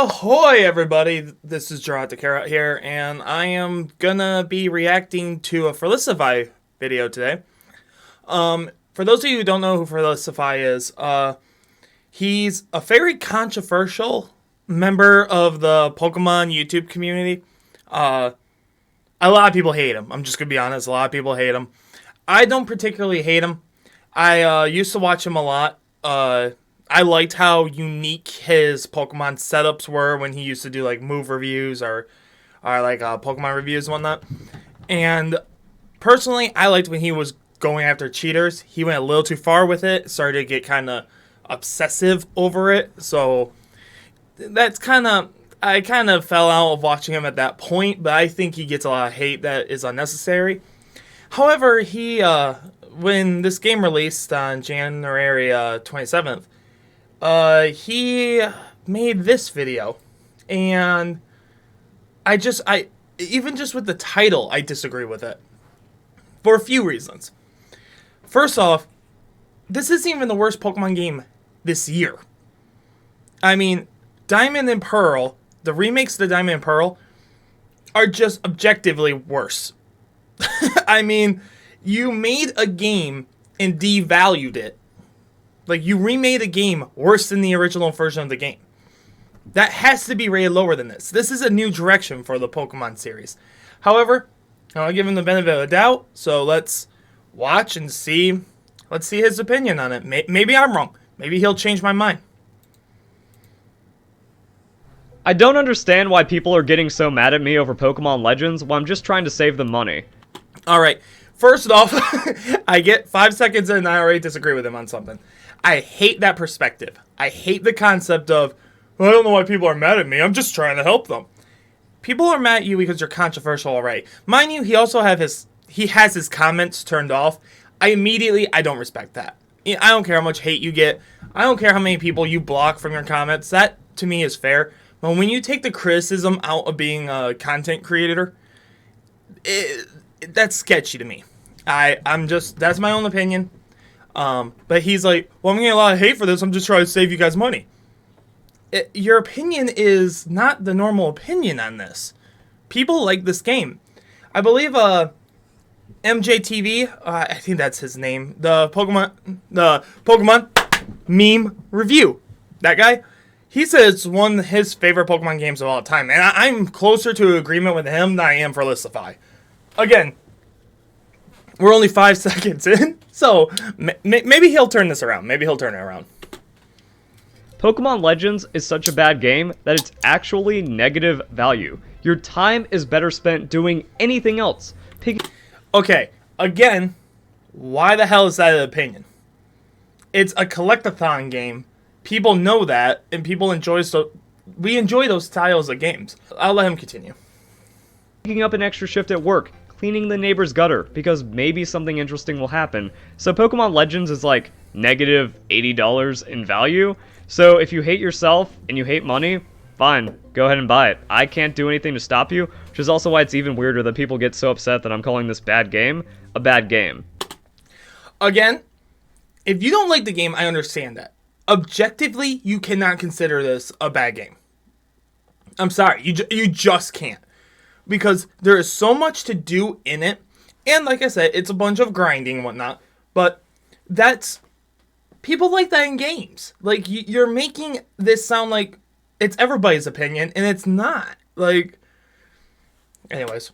Ahoy everybody, this is JarotDaCarot here, and I am gonna be reacting to a Verlisify video today. For those of you who don't know who Verlisify is, he's a very controversial member of the Pokemon YouTube community. A lot of people hate him, I'm just gonna be honest, a lot of people hate him. I don't particularly hate him. I used to watch him a lot. I liked how unique his Pokemon setups were when he used to do like move reviews or Pokemon reviews and whatnot. And personally, I liked when he was going after cheaters. He went a little too far with it, started to get kind of obsessive over it. So that's I kind of fell out of watching him at that point, but I think he gets a lot of hate that is unnecessary. However, when this game released on January 27th, he made this video, and even just with the title, I disagree with it. For a few reasons. First off, this isn't even the worst Pokemon game this year. I mean, Diamond and Pearl, the remakes to Diamond and Pearl, are just objectively worse. I mean, you made a game and devalued it. Like, you remade a game worse than the original version of the game. That has to be rated lower than this. This is a new direction for the Pokemon series. However, I'll give him the benefit of the doubt, so let's watch and see. Let's see his opinion on it. Maybe I'm wrong. Maybe he'll change my mind. I don't understand why people are getting so mad at me over Pokemon Legends while I'm just trying to save them money. Alright, first off, I get 5 seconds in and I already disagree with him on something. I hate that perspective. I hate the concept of, well, I don't know why people are mad at me, I'm just trying to help them. People are mad at you because you're controversial, alright. Mind you, he also has his comments turned off. I don't respect that. I don't care how much hate you get. I don't care how many people you block from your comments. That, to me, is fair. But when you take the criticism out of being a content creator, that's sketchy to me. That's my own opinion. But he's like, well, I'm getting a lot of hate for this, I'm just trying to save you guys money. Your opinion is not the normal opinion on this. People like this game. I believe, MJTV, I think that's his name, the Pokemon meme review, that guy, he says it's one of his favorite Pokemon games of all time, and I'm closer to agreement with him than I am for Verlisify. Again, we're only 5 seconds in, so maybe he'll turn this around. Maybe he'll turn it around. Pokemon Legends is such a bad game that it's actually negative value. Your time is better spent doing anything else. Okay, again, why the hell is that an opinion? It's a collectathon game. People know that, and people enjoy we enjoy those styles of games. I'll let him continue. Picking up an extra shift at work, cleaning the neighbor's gutter, because maybe something interesting will happen. So Pokemon Legends is like negative $80 in value. So if you hate yourself and you hate money, fine, go ahead and buy it. I can't do anything to stop you, which is also why it's even weirder that people get so upset that I'm calling this bad game a bad game. Again, if you don't like the game, I understand that. Objectively, you cannot consider this a bad game. I'm sorry, you just can't. Because there is so much to do in it, and like I said, it's a bunch of grinding and whatnot, but people like that in games. Like, you're making this sound like it's everybody's opinion, and it's not. Like, anyways.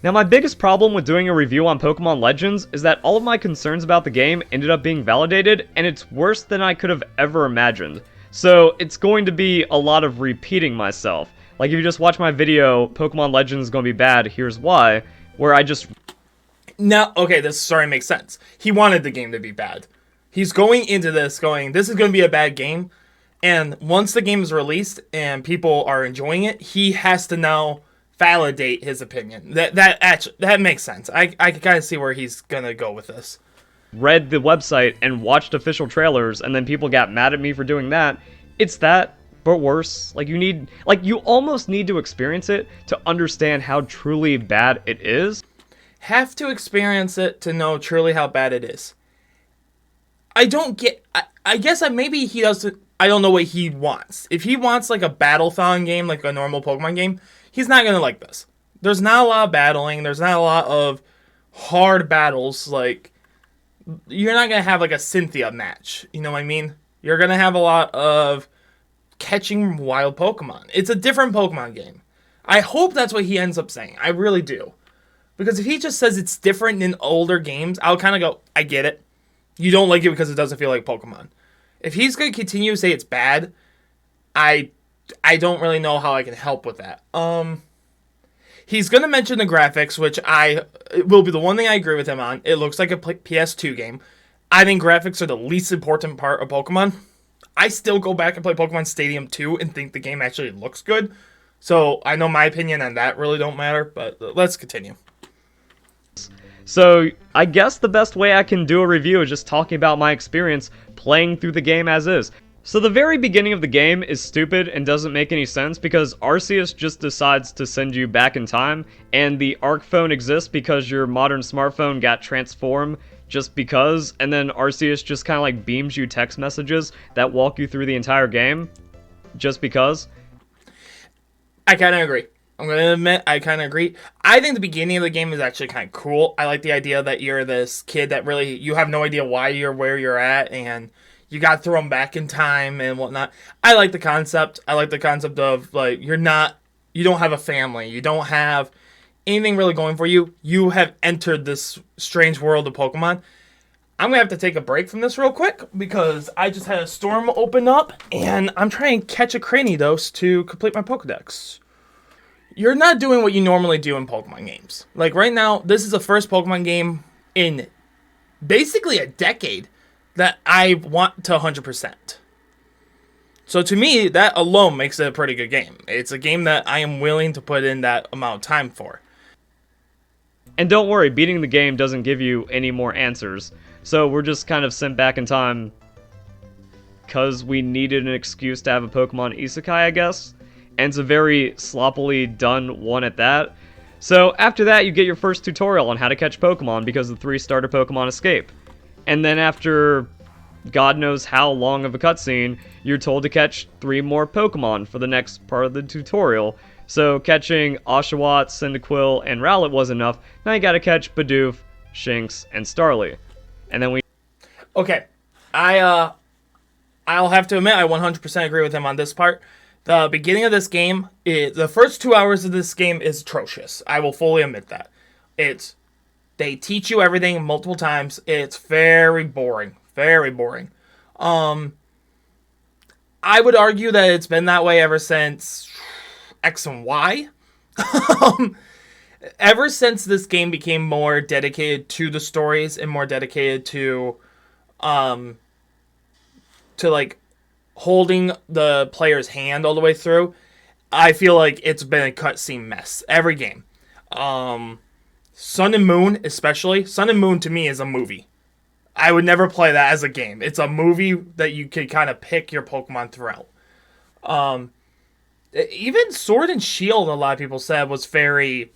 Now, my biggest problem with doing a review on Pokemon Legends is that all of my concerns about the game ended up being validated, and it's worse than I could have ever imagined. So, it's going to be a lot of repeating myself. Like, if you just watch my video, Pokemon Legends is going to be bad, here's why, where I just... Now, okay, this story makes sense. He wanted the game to be bad. He's going into this going, this is going to be a bad game, and once the game is released and people are enjoying it, he has to now validate his opinion. That makes sense. I can kind of see where he's going to go with this. Read the website and watched official trailers, and then people got mad at me for doing that. It's that, but worse. Like, you almost need to experience it to understand how truly bad it is. Have to experience it to know truly how bad it is. I don't get... I guess maybe he doesn't... I don't know what he wants. If he wants like a battle-thon game, like a normal Pokemon game, he's not going to like this. There's not a lot of battling. There's not a lot of hard battles. Like, you're not going to have like a Cynthia match. You know what I mean? You're going to have a lot of catching wild Pokemon. It's a different Pokemon game. I hope that's what he ends up saying. I really do. Because if he just says it's different than older games, I'll kind of go, I get it. You don't like it because it doesn't feel like Pokemon. If he's going to continue to say it's bad, I don't really know how I can help with that. He's going to mention the graphics, which it will be the one thing I agree with him on. It looks like a PS2 game. I think graphics are the least important part of Pokemon. I still go back and play Pokemon Stadium 2 and think the game actually looks good. So I know my opinion on that really don't matter, but let's continue. So I guess the best way I can do a review is just talking about my experience playing through the game as is. So the very beginning of the game is stupid and doesn't make any sense because Arceus just decides to send you back in time, and the Arc phone exists because your modern smartphone got transformed just because, and then Arceus just kind of like beams you text messages that walk you through the entire game just because. I kind of agree. I'm going to admit, I kind of agree. I think the beginning of the game is actually kind of cool. I like the idea that you're this kid that really, you have no idea why you're where you're at, and you got thrown back in time and whatnot. I like the concept. I like the concept of, like, you don't have a family. You don't have anything really going for you. You have entered this strange world of Pokemon. I'm going to have to take a break from this real quick because I just had a storm open up, and I'm trying to catch a Cranidos to complete my Pokedex. You're not doing what you normally do in Pokemon games. Like, right now, this is the first Pokemon game in basically a decade that I want to 100%. So to me, that alone makes it a pretty good game. It's a game that I am willing to put in that amount of time for. And don't worry, beating the game doesn't give you any more answers. So we're just kind of sent back in time because we needed an excuse to have a Pokemon Isekai, I guess. And it's a very sloppily done one at that. So after that, you get your first tutorial on how to catch Pokemon because the 3 starter Pokemon escape. And then after God knows how long of a cutscene, you're told to catch 3 more Pokemon for the next part of the tutorial. So catching Oshawott, Cyndaquil, and Rowlet was enough. Now you gotta catch Bidoof, Shinx, and Starly. And then we... Okay, I'll have to admit I 100% agree with him on this part. The beginning of this game, the first 2 hours of this game is atrocious. I will fully admit that. They teach you everything multiple times. It's very boring. Very boring. I would argue that it's been that way ever since X and Y. Ever since this game became more dedicated to the stories and more dedicated to like holding the player's hand all the way through, I feel like it's been a cutscene mess. Every game. Sun and Moon, especially. Sun and Moon, to me, is a movie. I would never play that as a game. It's a movie that you can kind of pick your Pokemon throughout. Even Sword and Shield, a lot of people said, was very,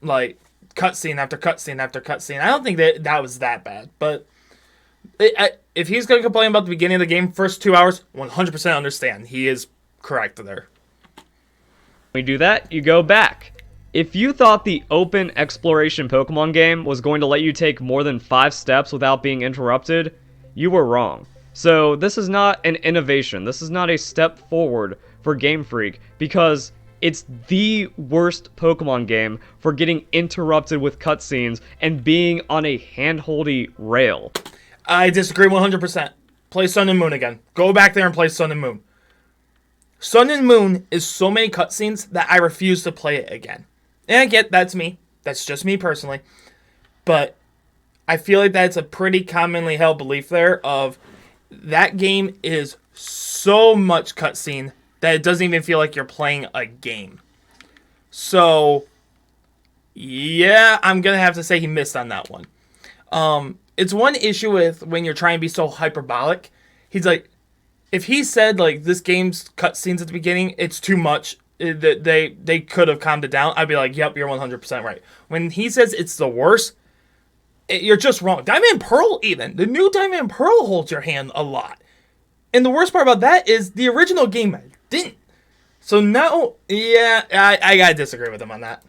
like, cutscene after cutscene after cutscene. I don't think that was that bad, but if he's going to complain about the beginning of the game, first 2 hours, 100% understand. He is correct there. When we do that, you go back. If you thought the open exploration Pokemon game was going to let you take more than 5 steps without being interrupted, you were wrong. So this is not an innovation. This is not a step forward for Game Freak because it's the worst Pokemon game for getting interrupted with cutscenes and being on a handholdy rail. I disagree 100%. Play Sun and Moon again. Go back there and play Sun and Moon. Sun and Moon is so many cutscenes that I refuse to play it again. And I get that's me. That's just me personally. But I feel like that's a pretty commonly held belief there of that game is so much cutscene that it doesn't even feel like you're playing a game. So, yeah, I'm going to have to say he missed on that one. It's one issue with when you're trying to be so hyperbolic. He's like, if he said, like, this game's cutscenes at the beginning, it's too much, they could have calmed it down, I'd be like, yep, you're 100% right. When he says it's the worst, you're just wrong. Diamond and Pearl, even. The new Diamond and Pearl holds your hand a lot. And the worst part about that is the original game didn't. So now, yeah, I gotta disagree with him on that.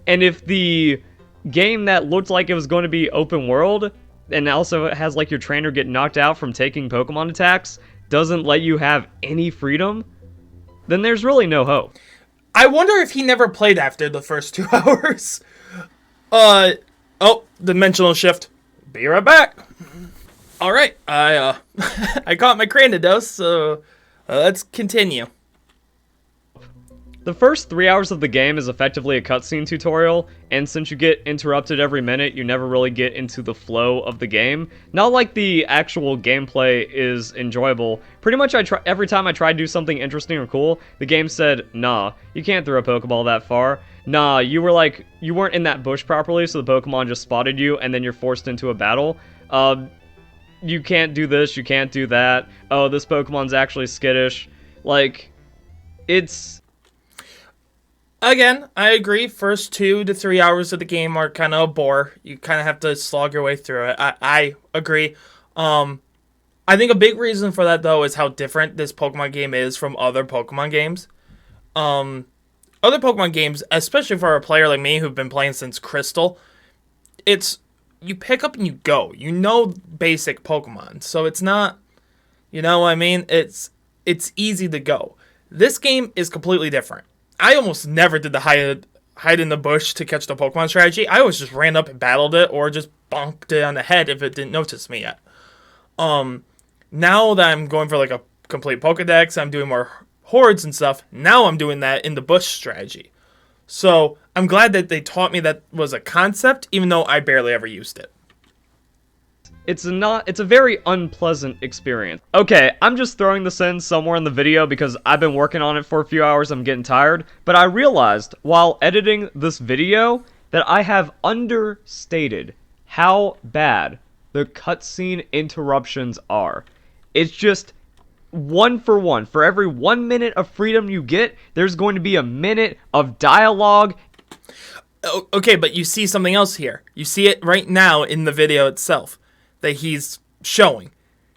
And if the game that looked like it was going to be open world, and also has like your trainer get knocked out from taking Pokemon attacks, doesn't let you have any freedom, then there's really no hope. I wonder if he never played after the first 2 hours. Oh, dimensional shift. Be right back. All right, I caught my Cranidos, so let's continue. The first 3 hours of the game is effectively a cutscene tutorial, and since you get interrupted every minute, you never really get into the flow of the game. Not like the actual gameplay is enjoyable. Pretty much every time I tried to do something interesting or cool, the game said, nah, you can't throw a Pokeball that far. Nah, you weren't in that bush properly, so the Pokemon just spotted you, and then you're forced into a battle. You can't do this, you can't do that. Oh, this Pokemon's actually skittish. Like, it's... Again, I agree. First 2 to 3 hours of the game are kind of a bore. You kind of have to slog your way through it. I agree. I think a big reason for that, though, is how different this Pokemon game is from other Pokemon games. Other Pokemon games, especially for a player like me who've been playing since Crystal, it's you pick up and you go. You know basic Pokemon, so it's not, you know what I mean? It's easy to go. This game is completely different. I almost never did the hide in the bush to catch the Pokemon strategy. I always just ran up and battled it or just bonked it on the head if it didn't notice me yet. Now that I'm going for like a complete Pokedex, I'm doing more hordes and stuff. Now I'm doing that in the bush strategy. So I'm glad that they taught me that was a concept, even though I barely ever used it. It's a very unpleasant experience. Okay, I'm just throwing this in somewhere in the video because I've been working on it for a few hours, I'm getting tired, but I realized while editing this video that I have understated how bad the cutscene interruptions are. It's just 1 for 1. For every 1 minute of freedom you get, there's going to be a minute of dialogue. Okay, but you see something else here. You see it right now in the video itself that he's showing.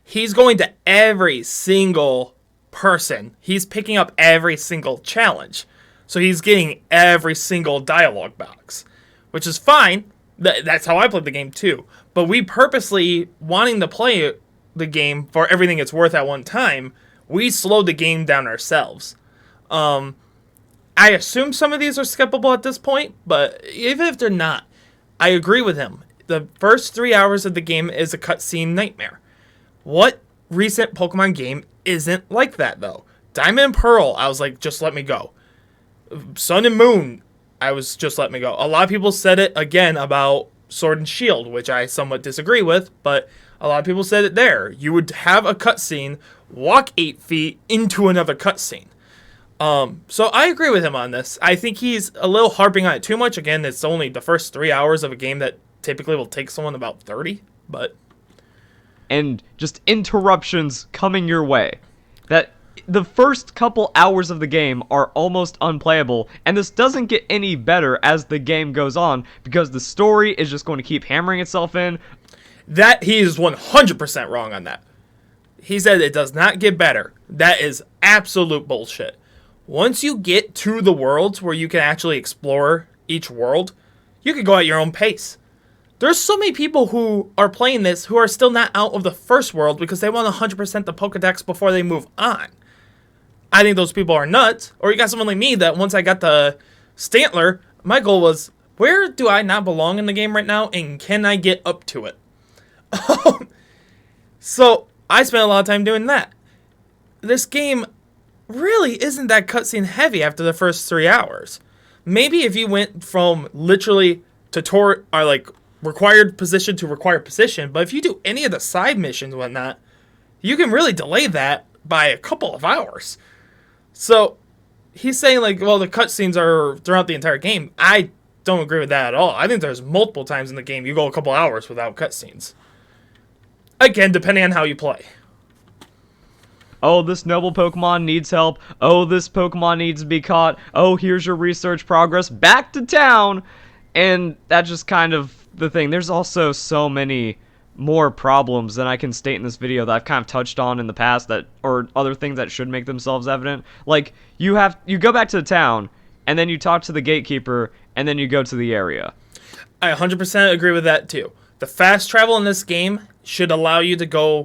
He's going to every single person. He's picking up every single challenge. So he's getting every single dialogue box, which is fine. That's how I played the game too. But we purposely, wanting to play the game for everything it's worth at one time, we slowed the game down ourselves. I assume some of these are skippable at this point, but even if they're not, I agree with him. The first 3 hours of the game is a cutscene nightmare. What recent Pokemon game isn't like that, though? Diamond and Pearl, I was like, just let me go. Sun and Moon, I was just let me go. A lot of people said it, again, about Sword and Shield, which I somewhat disagree with, but a lot of people said it there. You would have a cutscene, walk 8 feet into another cutscene. So I agree with him on this. I think he's a little harping on it too much. Again, it's only the first 3 hours of a game that typically will take someone about 30, but... And just interruptions coming your way. That the first couple hours of the game are almost unplayable, and this doesn't get any better as the game goes on, because the story is just going to keep hammering itself in. That, he is 100% wrong on that. He said it does not get better. That is absolute bullshit. Once you get to the worlds where you can actually explore each world, you can go at your own pace. There's so many people who are playing this who are still not out of the first world because they want 100% the Pokedex before they move on. I think those people are nuts. Or you got someone like me that once I got the Stantler, my goal was, where do I not belong in the game right now and can I get up to it? So I spent a lot of time doing that. This game really isn't that cutscene heavy after the first 3 hours. Maybe if you went from literally required position to required position, but if you do any of the side missions and whatnot, you can really delay that by a couple of hours. So he's saying like, well, the cutscenes are throughout the entire game. I don't agree with that at all. I think there's multiple times in the game you go a couple hours without cutscenes. Again, depending on how you play. Oh, this noble Pokemon needs help. Oh, this Pokemon needs to be caught. Oh, here's your research progress. Back to town. And that's just kind of the thing. There's also so many more problems than I can state in this video that I've kind of touched on in the past, that or other things that should make themselves evident. Like, you go back to the town, and then you talk to the gatekeeper, and then you go to the area. I 100% agree with that too. The fast travel in this game should allow you to go.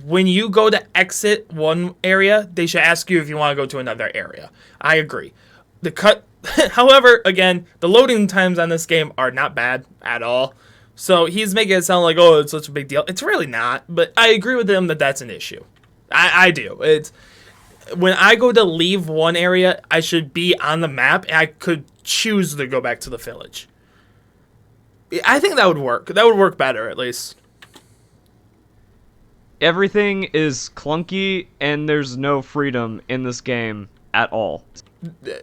When you go to exit one area, they should ask you if you want to go to another area. I agree. However, again, the loading times on this game are not bad at all. So he's making it sound like, oh, it's such a big deal. It's really not, but I agree with him that that's an issue. I do. When I go to leave one area, I should be on the map, and I could choose to go back to the village. I think that would work. That would work better, at least. Everything is clunky, and there's no freedom in this game at all.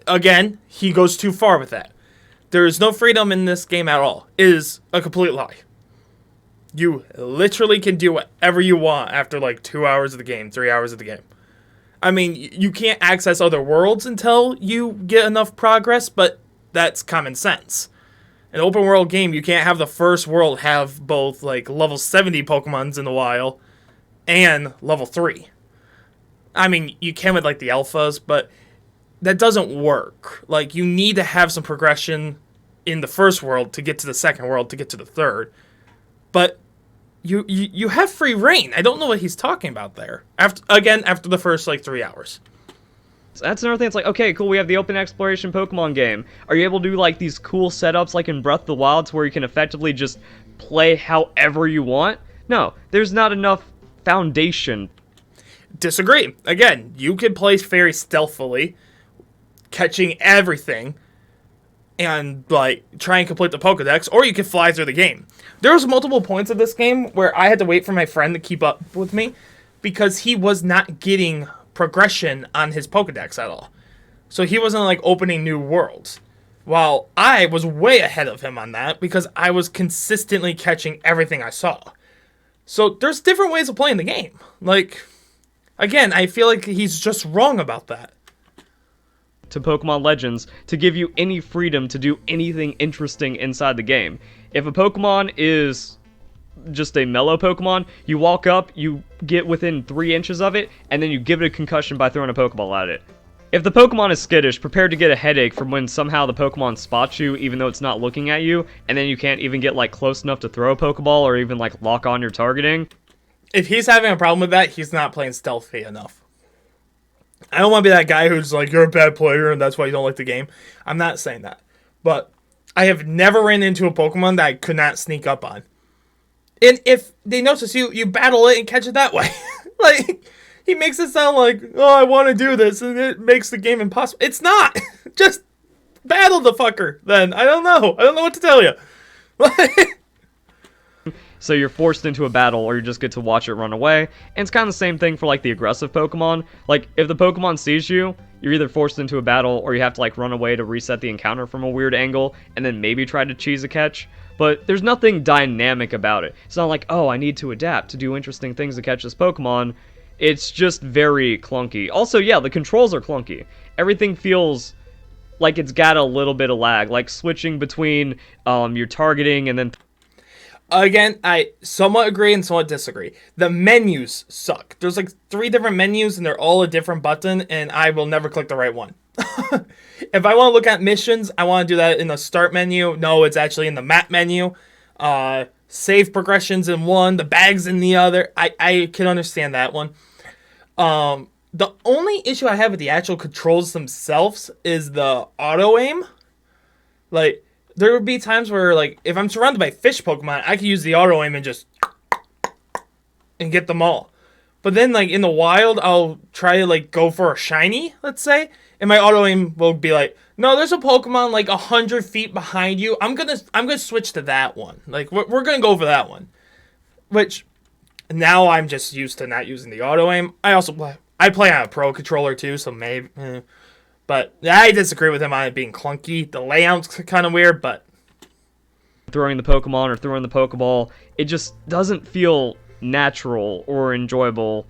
Again, he goes too far with that. There is no freedom in this game at all. It is a complete lie. You literally can do whatever you want after like 2 hours of the game, 3 hours of the game. I mean, you can't access other worlds until you get enough progress, but that's common sense. An open world game, you can't have the first world have both like level 70 Pokemons in the wild and level 3. I mean, you can with like the alphas, but that doesn't work. Like, you need to have some progression in the first world to get to the second world to get to the third. But you have free reign. I don't know what he's talking about there. After the first like 3 hours. So that's another thing. It's like, okay, cool, we have the open exploration Pokemon game. Are you able to do like these cool setups like in Breath of the Wild to where you can effectively just play however you want? No, there's not enough foundation. Disagree. Again, you could play very stealthily, catching everything, and like try and complete the Pokedex, or you could fly through the game. There was multiple points of this game where I had to wait for my friend to keep up with me because he was not getting progression on his Pokedex at all. So he wasn't like opening new worlds. While I was way ahead of him on that because I was consistently catching everything I saw. So there's different ways of playing the game. Like, again, I feel like he's just wrong about that. To Pokemon Legends to give you any freedom to do anything interesting inside the game. If a Pokemon is just a mellow Pokemon, you walk up, you get within 3 inches of it, and then you give it a concussion by throwing a Pokeball at it. If the Pokemon is skittish, prepare to get a headache from when somehow the Pokemon spots you even though it's not looking at you, and then you can't even get like close enough to throw a Pokeball or even like lock on your targeting. If he's having a problem with that, he's not playing stealthy enough. I don't want to be that guy who's like, you're a bad player and that's why you don't like the game. I'm not saying that. But I have never ran into a Pokemon that I could not sneak up on. And if they notice you, you battle it and catch it that way. Like, he makes it sound like, oh, I want to do this, and it makes the game impossible. It's not. Just battle the fucker, then. I don't know. I don't know what to tell you. So you're forced into a battle, or you just get to watch it run away. And it's kind of the same thing for, like, the aggressive Pokemon. Like, if the Pokemon sees you, you're either forced into a battle, or you have to, like, run away to reset the encounter from a weird angle, and then maybe try to cheese a catch. But there's nothing dynamic about it. It's not like, oh, I need to adapt to do interesting things to catch this Pokemon. It's just very clunky. Also, yeah, the controls are clunky. Everything feels like it's got a little bit of lag, like switching between your targeting and then... Again, I somewhat agree and somewhat disagree. The menus suck. There's like 3 different menus and they're all a different button, and I will never click the right one. If I want to look at missions, I want to do that in the start menu. No, it's actually in the map menu. Save progressions in one, the bags in the other. I can understand that one. The only issue I have with the actual controls themselves is the auto-aim. Like, there would be times where, like, if I'm surrounded by fish Pokemon, I could use the auto-aim and just... and get them all. But then, like, in the wild, I'll try to, like, go for a shiny, let's say, and my auto-aim will be like, no, there's a Pokemon, like, 100 feet behind you. I'm gonna switch to that one. Like, we're gonna go for that one. Which, now I'm just used to not using the auto-aim. I play on a Pro controller, too, so maybe... But I disagree with him on it being clunky. The layout's kind of weird, but... Throwing the Pokemon or throwing the Pokeball, it just doesn't feel natural or enjoyable.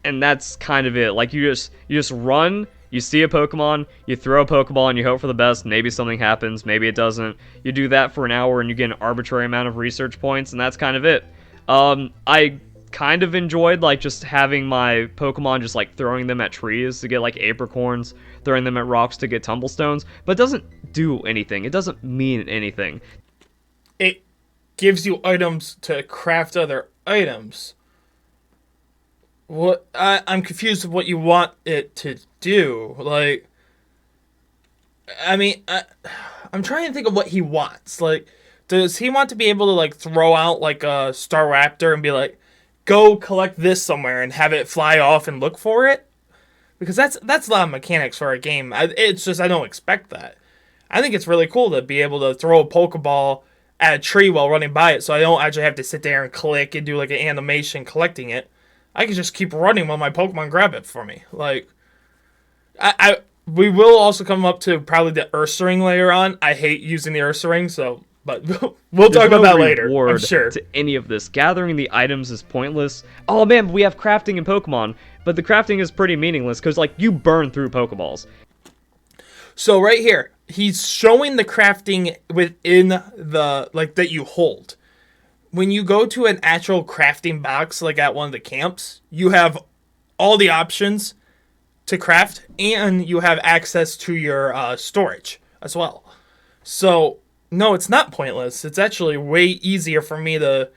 And that's kind of it. Like, you just run, You see a Pokemon, you throw a Pokeball and you hope for the best, maybe something happens, maybe it doesn't. You do that for an hour and you get an arbitrary amount of research points, and that's kind of it. I kind of enjoyed like just having my Pokemon just like throwing them at trees to get like apricorns, throwing them at rocks to get tumblestones, but it doesn't do anything. It doesn't mean anything. It gives you items to craft other items. What I'm confused with what you want it to do. Like, I mean, I'm trying to think of what he wants. Like, does he want to be able to like throw out like a Staraptor and be like, go collect this somewhere and have it fly off and look for it? Because that's a lot of mechanics for a game. It's just I don't expect that. I think it's really cool to be able to throw a Pokeball at a tree while running by it, so I don't actually have to sit there and click and do like an animation collecting it. I can just keep running while my Pokemon grab it for me. Like, we will also come up to probably the Ursaring later on. I hate using the Ursaring, so, but we'll talk about that later, I'm sure. To any of this. Gathering the items is pointless. Oh man, we have crafting in Pokemon, but the crafting is pretty meaningless because like you burn through Pokeballs. So right here, he's showing the crafting within the, like, that you hold. When you go to an actual crafting box, like at one of the camps, you have all the options to craft, and you have access to your storage as well. So, no, it's not pointless. It's actually way easier for me to,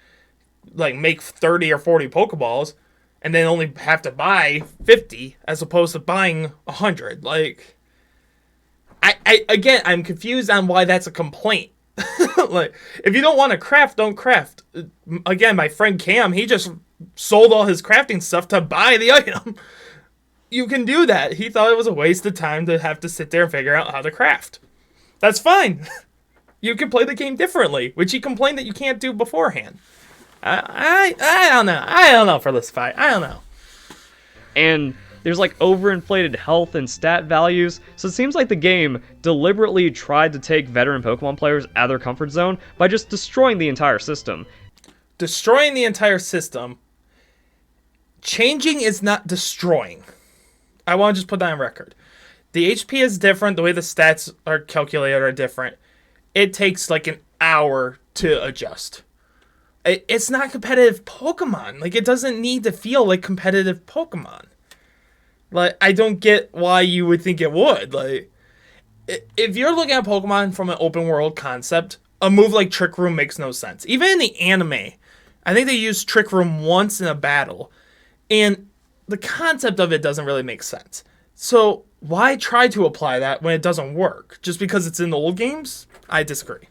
like, make 30 or 40 Pokeballs, and then only have to buy 50, as opposed to buying 100. Like, again, I'm confused on why that's a complaint. Like, if you don't want to craft, don't craft. Again, my friend Cam, he just sold all his crafting stuff to buy the item. You can do that. He thought it was a waste of time to have to sit there and figure out how to craft. That's fine. You can play the game differently, which he complained that you can't do beforehand. I don't know. I don't know, Verlisify. I don't know. And there's like overinflated health and stat values, so it seems like the game deliberately tried to take veteran Pokemon players out of their comfort zone by just destroying the entire system. Destroying the entire system. Changing is not destroying. I want to just put that on record. The HP is different. The way the stats are calculated are different. It takes like an hour to adjust. It's not competitive Pokemon. Like, it doesn't need to feel like competitive Pokemon. Like, I don't get why you would think it would. Like, if you're looking at Pokemon from an open world concept, a move like Trick Room makes no sense. Even in the anime, I think they used Trick Room once in a battle, and the concept of it doesn't really make sense. So why try to apply that when it doesn't work? Just because it's in the old games? I disagree.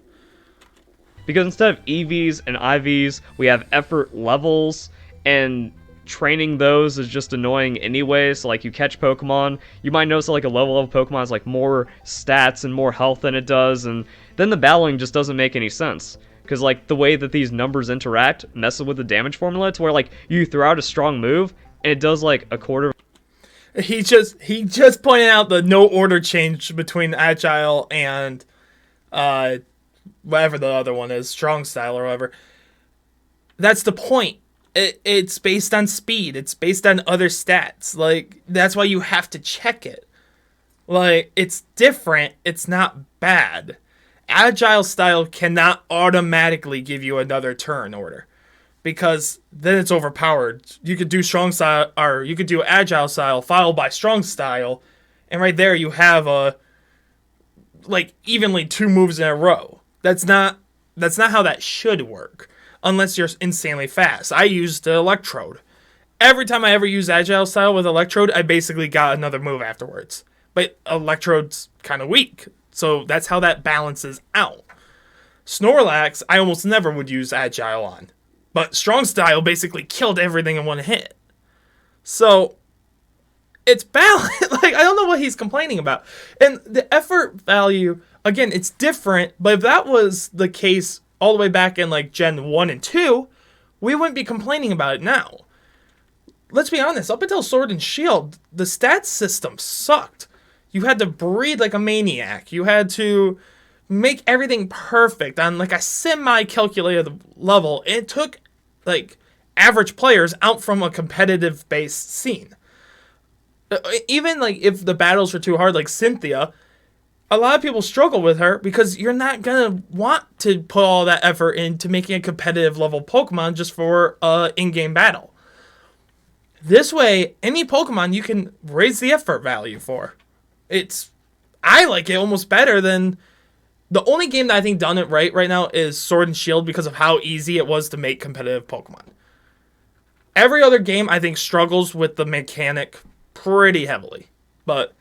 Because instead of EVs and IVs, we have effort levels, and training those is just annoying anyway. So like, you catch Pokemon, you might notice that like a level of Pokemon has like more stats and more health than it does, and then the battling just doesn't make any sense. Because like, the way that these numbers interact messes with the damage formula to where like, you throw out a strong move and it does like a quarter. He just pointed out the no order change between Agile and whatever the other one is, Strong Style or whatever. That's the point. It's based on speed. It's based on other stats. Like, that's why you have to check it. Like, it's different. It's not bad. Agile Style cannot automatically give you another turn order, because then it's overpowered. You could do Strong Style, or you could do Agile Style followed by Strong Style, and right there you have like evenly 2 moves in a row. That's not how that should work, unless you're insanely fast. I used the Electrode. Every time I ever used Agile Style with Electrode, I basically got another move afterwards. But Electrode's kind of weak, so that's how that balances out. Snorlax, I almost never would use Agile on, but Strong Style basically killed everything in one hit. So it's balanced. Like, I don't know what he's complaining about. And the effort value, again, it's different, but if that was the case all the way back in like Gen 1 and 2, we wouldn't be complaining about it now. Let's be honest, up until Sword and Shield, the stats system sucked. You had to breed like a maniac. You had to make everything perfect on like a semi-calculated level. It took like average players out from a competitive based scene. Even like if the battles are too hard, like Cynthia, a lot of people struggle with her because you're not gonna want to put all that effort into making a competitive level Pokemon just for a in-game battle. This way, any Pokemon you can raise the effort value for. I like it almost better than the only game that I think done it right now is Sword and Shield because of how easy it was to make competitive Pokemon. Every other game I think struggles with the mechanic pretty heavily, but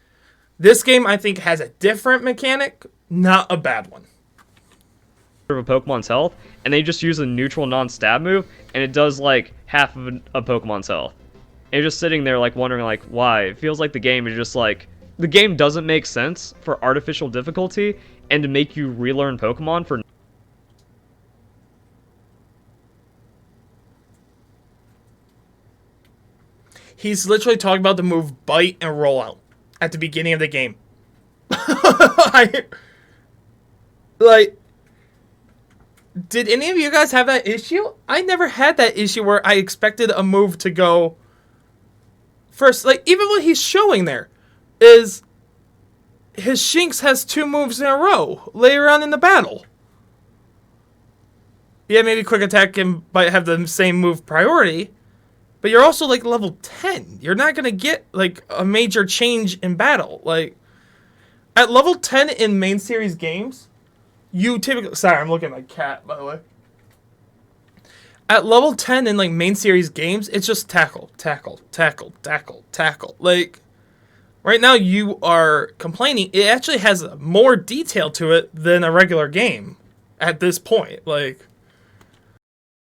this game I think has a different mechanic, not a bad one. Of a Pokemon's health, and they just use a neutral non-stab move, and it does like half of a Pokemon's health. And you're just sitting there like wondering like why. It feels like the game is just like the game doesn't make sense for artificial difficulty and to make you relearn Pokemon for. He's literally talking about the move Bite and Roll Out at the beginning of the game. Did any of you guys have that issue? I never had that issue where I expected a move to go first. Like, even what he's showing there is his Shinx has 2 moves in a row later on in the battle. Yeah, maybe Quick Attack and Bite have the same move priority, but you're also like level 10. You're not going to get like a major change in battle. Like, at level 10 in main series games, you typically... Sorry, I'm looking at my cat, by the way. At level 10 in, like, main series games, it's just tackle, tackle, tackle, tackle, tackle. Like, right now you are complaining. It actually has more detail to it than a regular game at this point. Like...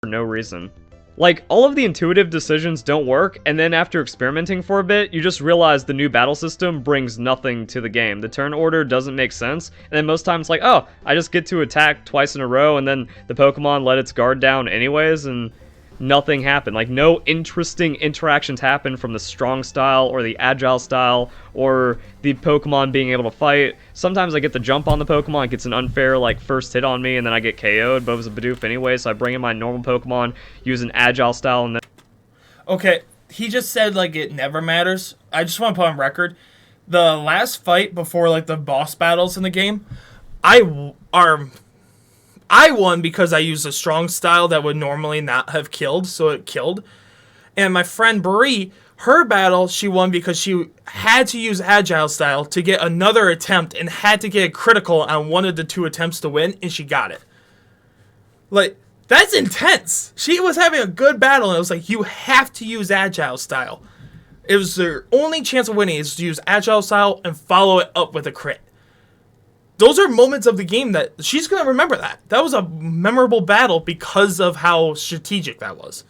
For no reason. Like, all of the intuitive decisions don't work, and then after experimenting for a bit, you just realize the new battle system brings nothing to the game. The turn order doesn't make sense, and then most times, like, oh, I just get to attack twice in a row, and then the Pokemon let its guard down anyways, and nothing happened. Like, no interesting interactions happen from the strong style, or the agile style, or the Pokemon being able to fight. Sometimes I get the jump on the Pokemon, it gets an unfair, like, first hit on me, and then I get KO'd, but it was a Bidoof anyway, so I bring in my normal Pokemon, use an agile style, and then... Okay, he just said, like, it never matters. I just want to put on record, the last fight before, like, the boss battles in the game, I won because I used a strong style that would normally not have killed, so it killed. And my friend Bree, her battle, she won because she had to use agile style to get another attempt and had to get a critical on one of the 2 attempts to win, and she got it. Like, that's intense. She was having a good battle, and it was like, you have to use agile style. It was their only chance of winning is to use agile style and follow it up with a crit. Those are moments of the game that she's going to remember that. That was a memorable battle because of how strategic that was.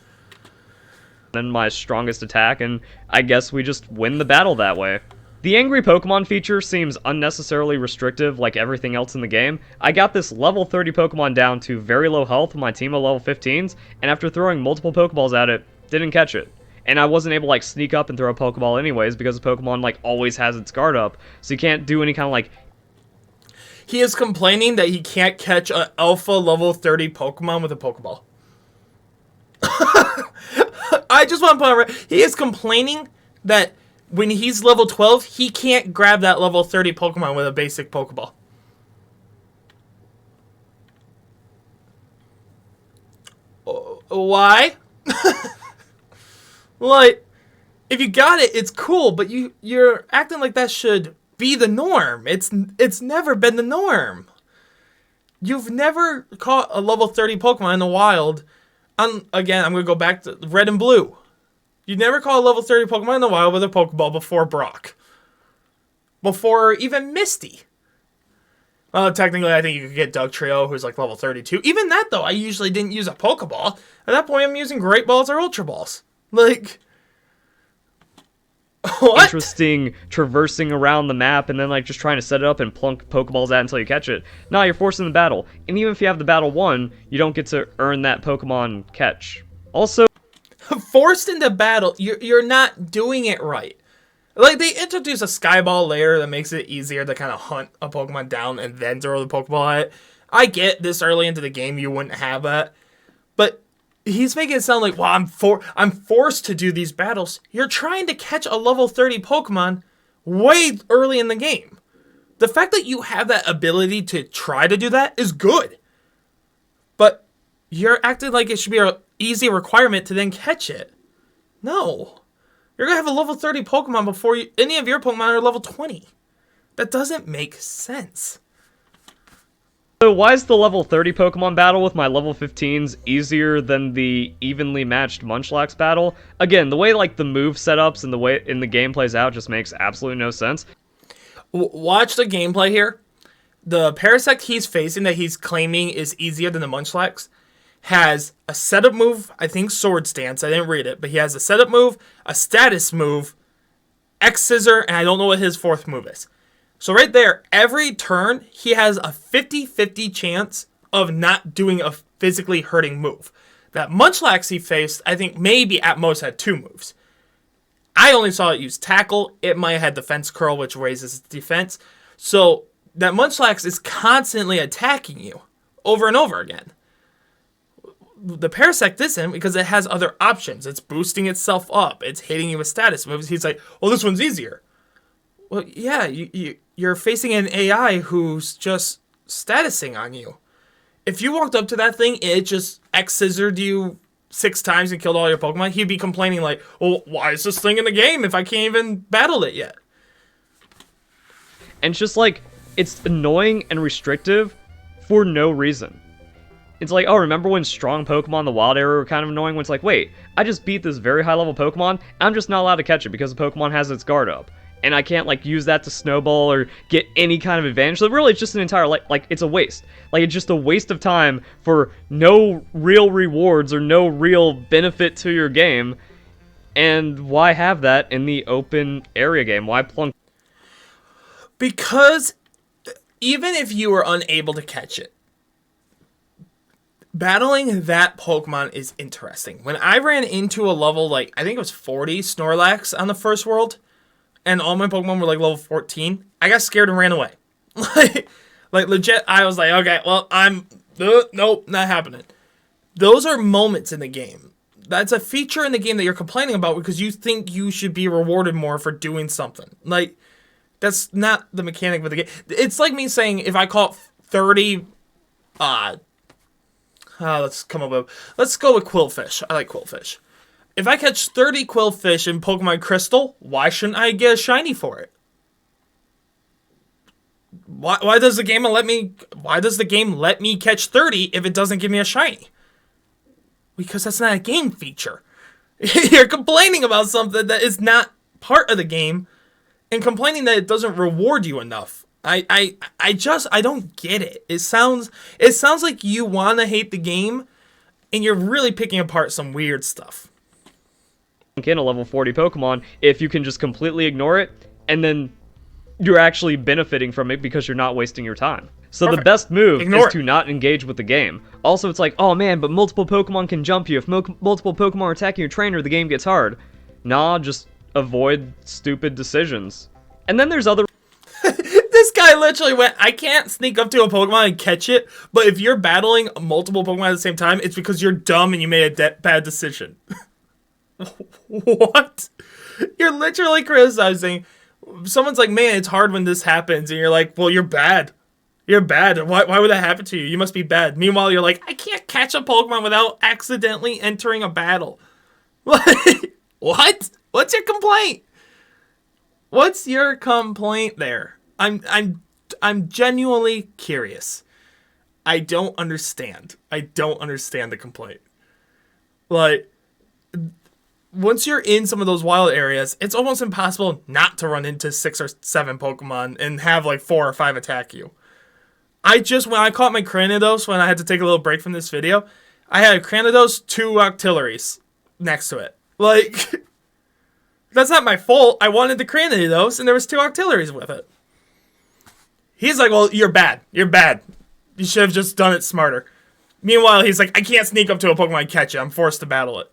Then my strongest attack, and I guess we just win the battle that way. The Angry Pokemon feature seems unnecessarily restrictive like everything else in the game. I got this level 30 Pokemon down to very low health with my team of level 15s, and after throwing multiple Pokeballs at it, didn't catch it. And I wasn't able to like sneak up and throw a Pokeball anyways because the Pokemon like always has its guard up, so you can't do any kind of like... He is complaining that he can't catch an alpha level 30 Pokemon with a Pokeball. I just want to put on record. He is complaining that when he's level 12, he can't grab that level 30 Pokemon with a basic Pokeball. Why? Like, if you got it, it's cool, but you're acting like that should be the norm. It's never been the norm. You've never caught a level 30 Pokemon in the wild. Again, I'm going to go back to Red and Blue. You never caught a level 30 Pokemon in the wild with a Pokeball before Brock. Before even Misty. Well, technically, I think you could get Dugtrio, who's like level 32. Even that, though, I usually didn't use a Pokeball. At that point, I'm using Great Balls or Ultra Balls. Like... What? Interesting traversing around the map and then like just trying to set it up and plunk Pokeballs at until you catch it. No, you're forcing the battle. And even if you have the battle won, you don't get to earn that Pokemon catch. Also, forced into battle, you're not doing it right. Like, they introduce a Skyball layer that makes it easier to kind of hunt a Pokemon down and then throw the Pokeball at it. I get this early into the game you wouldn't have that. But he's making it sound like, well, I'm forced to do these battles. You're trying to catch a level 30 Pokemon way early in the game. The fact that you have that ability to try to do that is good. But you're acting like it should be an easy requirement to then catch it. No. You're going to have a level 30 Pokemon before any of your Pokemon are level 20. That doesn't make sense. So why is the level 30 Pokemon battle with my level 15s easier than the evenly matched Munchlax battle? Again, the way like the move setups and the way in the game plays out just makes absolutely no sense. Watch the gameplay here. The Parasect he's facing that he's claiming is easier than the Munchlax has a setup move, I think Swords Dance, I didn't read it, but he has a setup move, a status move, X-Scissor, and I don't know what his fourth move is. So right there, every turn, he has a 50-50 chance of not doing a physically hurting move. That Munchlax he faced, I think maybe at most had 2 moves. I only saw it use Tackle. It might have had Defense Curl, which raises its defense. So that Munchlax is constantly attacking you over and over again. The Parasect isn't because it has other options. It's boosting itself up. It's hitting you with status moves. He's like, well, this one's easier. Well, yeah, you're facing an AI who's just statusing on you. If you walked up to that thing, it just X-Scissored you 6 times and killed all your Pokemon, he'd be complaining like, well, why is this thing in the game if I can't even battle it yet? And it's just like, it's annoying and restrictive for no reason. It's like, oh, remember when strong Pokemon in the wild area were kind of annoying? When it's like, wait, I just beat this very high level Pokemon, and I'm just not allowed to catch it because the Pokemon has its guard up. And I can't, like, use that to snowball or get any kind of advantage. So really, it's just an entire, like, it's a waste. Like, it's just a waste of time for no real rewards or no real benefit to your game. And why have that in the open area game? Why plunk? Because even if you were unable to catch it, battling that Pokemon is interesting. When I ran into a level, like, I think it was 40 Snorlax on the first world, and all my Pokemon were like level 14, I got scared and ran away. like legit, I was like, okay, well, nope, not happening. Those are moments in the game. That's a feature in the game that you're complaining about because you think you should be rewarded more for doing something. Like, that's not the mechanic of the game. It's like me saying if I caught 30, let's go with Quillfish. I like Quillfish. If I catch 30 Quillfish in Pokemon Crystal, why shouldn't I get a shiny for it? Why does the game let me catch 30 if it doesn't give me a shiny? Because that's not a game feature. You're complaining about something that is not part of the game and complaining that it doesn't reward you enough. I don't get it. It sounds like you want to hate the game and you're really picking apart some weird stuff. In a level 40 Pokemon if you can just completely ignore it and then you're actually benefiting from it because you're not wasting your time. So Perfect. The best move is to not engage with the game. Also, it's like, oh man, but multiple Pokemon can jump you. If multiple Pokemon are attacking your trainer, the game gets hard. Nah, just avoid stupid decisions. And then there's other... This guy literally went, I can't sneak up to a Pokemon and catch it, but if you're battling multiple Pokemon at the same time, it's because you're dumb and you made a bad decision. What? You're literally criticizing. Someone's like, man, it's hard when this happens. And you're like, well, you're bad. You're bad. Why would that happen to you? You must be bad. Meanwhile, you're like, I can't catch a Pokemon without accidentally entering a battle. What? What's your complaint? What's your complaint there? I'm genuinely curious. I don't understand. I don't understand the complaint. Like, once you're in some of those wild areas, it's almost impossible not to run into 6 or 7 Pokemon and have like 4 or 5 attack you. When I caught my Cranidos, when I had to take a little break from this video, I had a Cranidos, 2 Octilleries next to it. Like, that's not my fault. I wanted the Cranidos, and there was 2 Octilleries with it. He's like, well, you're bad. You're bad. You should have just done it smarter. Meanwhile, he's like, I can't sneak up to a Pokemon and catch it. I'm forced to battle it.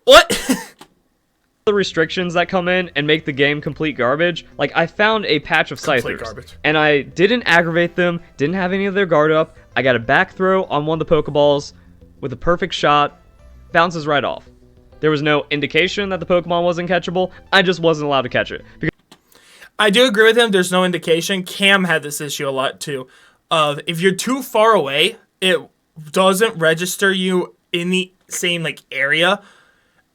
What? The restrictions that come in and make the game complete garbage. Like, I found a patch of Scythers, and I didn't aggravate them, didn't have any of their guard up. I got a back throw on one of the Pokeballs, with a perfect shot, bounces right off. There was no indication that the Pokemon wasn't catchable, I just wasn't allowed to catch it. I do agree with him, there's no indication. Cam had this issue a lot too, of if you're too far away, it doesn't register you in the same, like, area.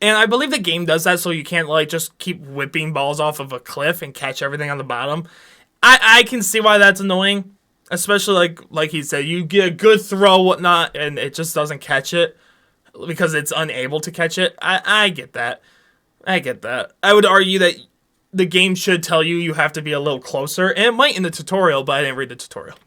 And I believe the game does that so you can't, like, just keep whipping balls off of a cliff and catch everything on the bottom. I can see why that's annoying, especially, like he said, you get a good throw, whatnot, and it just doesn't catch it because it's unable to catch it. I get that. I get that. I would argue that the game should tell you you have to be a little closer, and it might in the tutorial, but I didn't read the tutorial.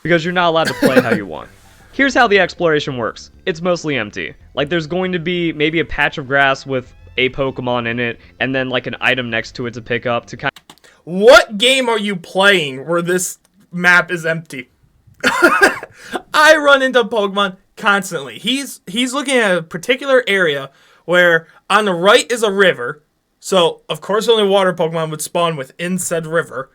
Because you're not allowed to play how you want. Here's how the exploration works. It's mostly empty. Like, there's going to be maybe a patch of grass with a Pokemon in it, and then, like, an item next to it to pick up to kind of... What game are you playing where this map is empty? I run into Pokemon constantly. He's looking at a particular area where on the right is a river, so of course only water Pokemon would spawn within said river,